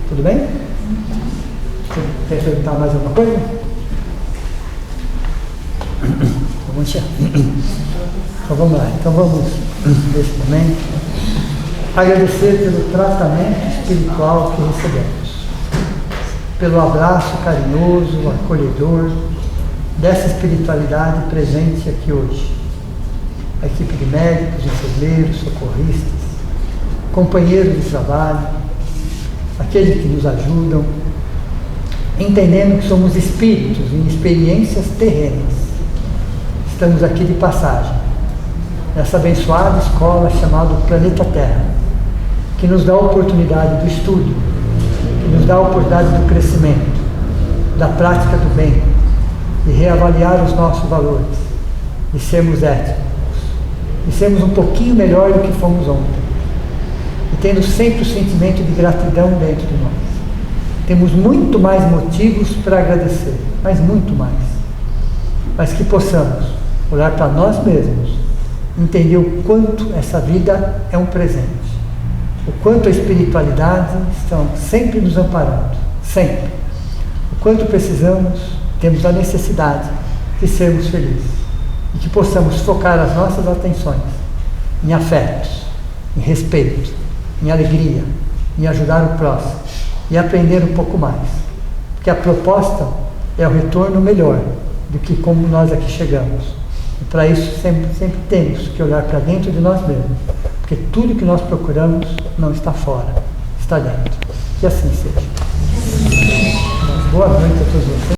Tudo bem? Você quer perguntar mais alguma coisa? Vamos encher. Então vamos lá. Então vamos, nesse momento, agradecer pelo tratamento espiritual que recebemos, pelo abraço carinhoso, acolhedor, dessa espiritualidade presente aqui hoje. A equipe de médicos, enfermeiros, socorristas, companheiros de trabalho, aqueles que nos ajudam, entendendo que somos espíritos em experiências terrenas. Estamos aqui de passagem, nessa abençoada escola chamada Planeta Terra, que nos dá a oportunidade do estudo, que nos dá a oportunidade do crescimento, da prática do bem, de reavaliar os nossos valores, de sermos éticos, de sermos um pouquinho melhor do que fomos ontem, e tendo sempre o sentimento de gratidão dentro de nós. Temos muito mais motivos para agradecer, mas muito mais. Mas que possamos olhar para nós mesmos, entender o quanto essa vida é um presente, o quanto a espiritualidade está sempre nos amparando, sempre. O quanto precisamos, temos a necessidade de sermos felizes e que possamos focar as nossas atenções em afetos, em respeito, em alegria, em ajudar o próximo e aprender um pouco mais, porque a proposta é o retorno melhor do que como nós aqui chegamos. E para isso sempre temos que olhar para dentro de nós mesmos, porque tudo que nós procuramos não está fora, está dentro. Que assim seja. Boa noite a todos vocês.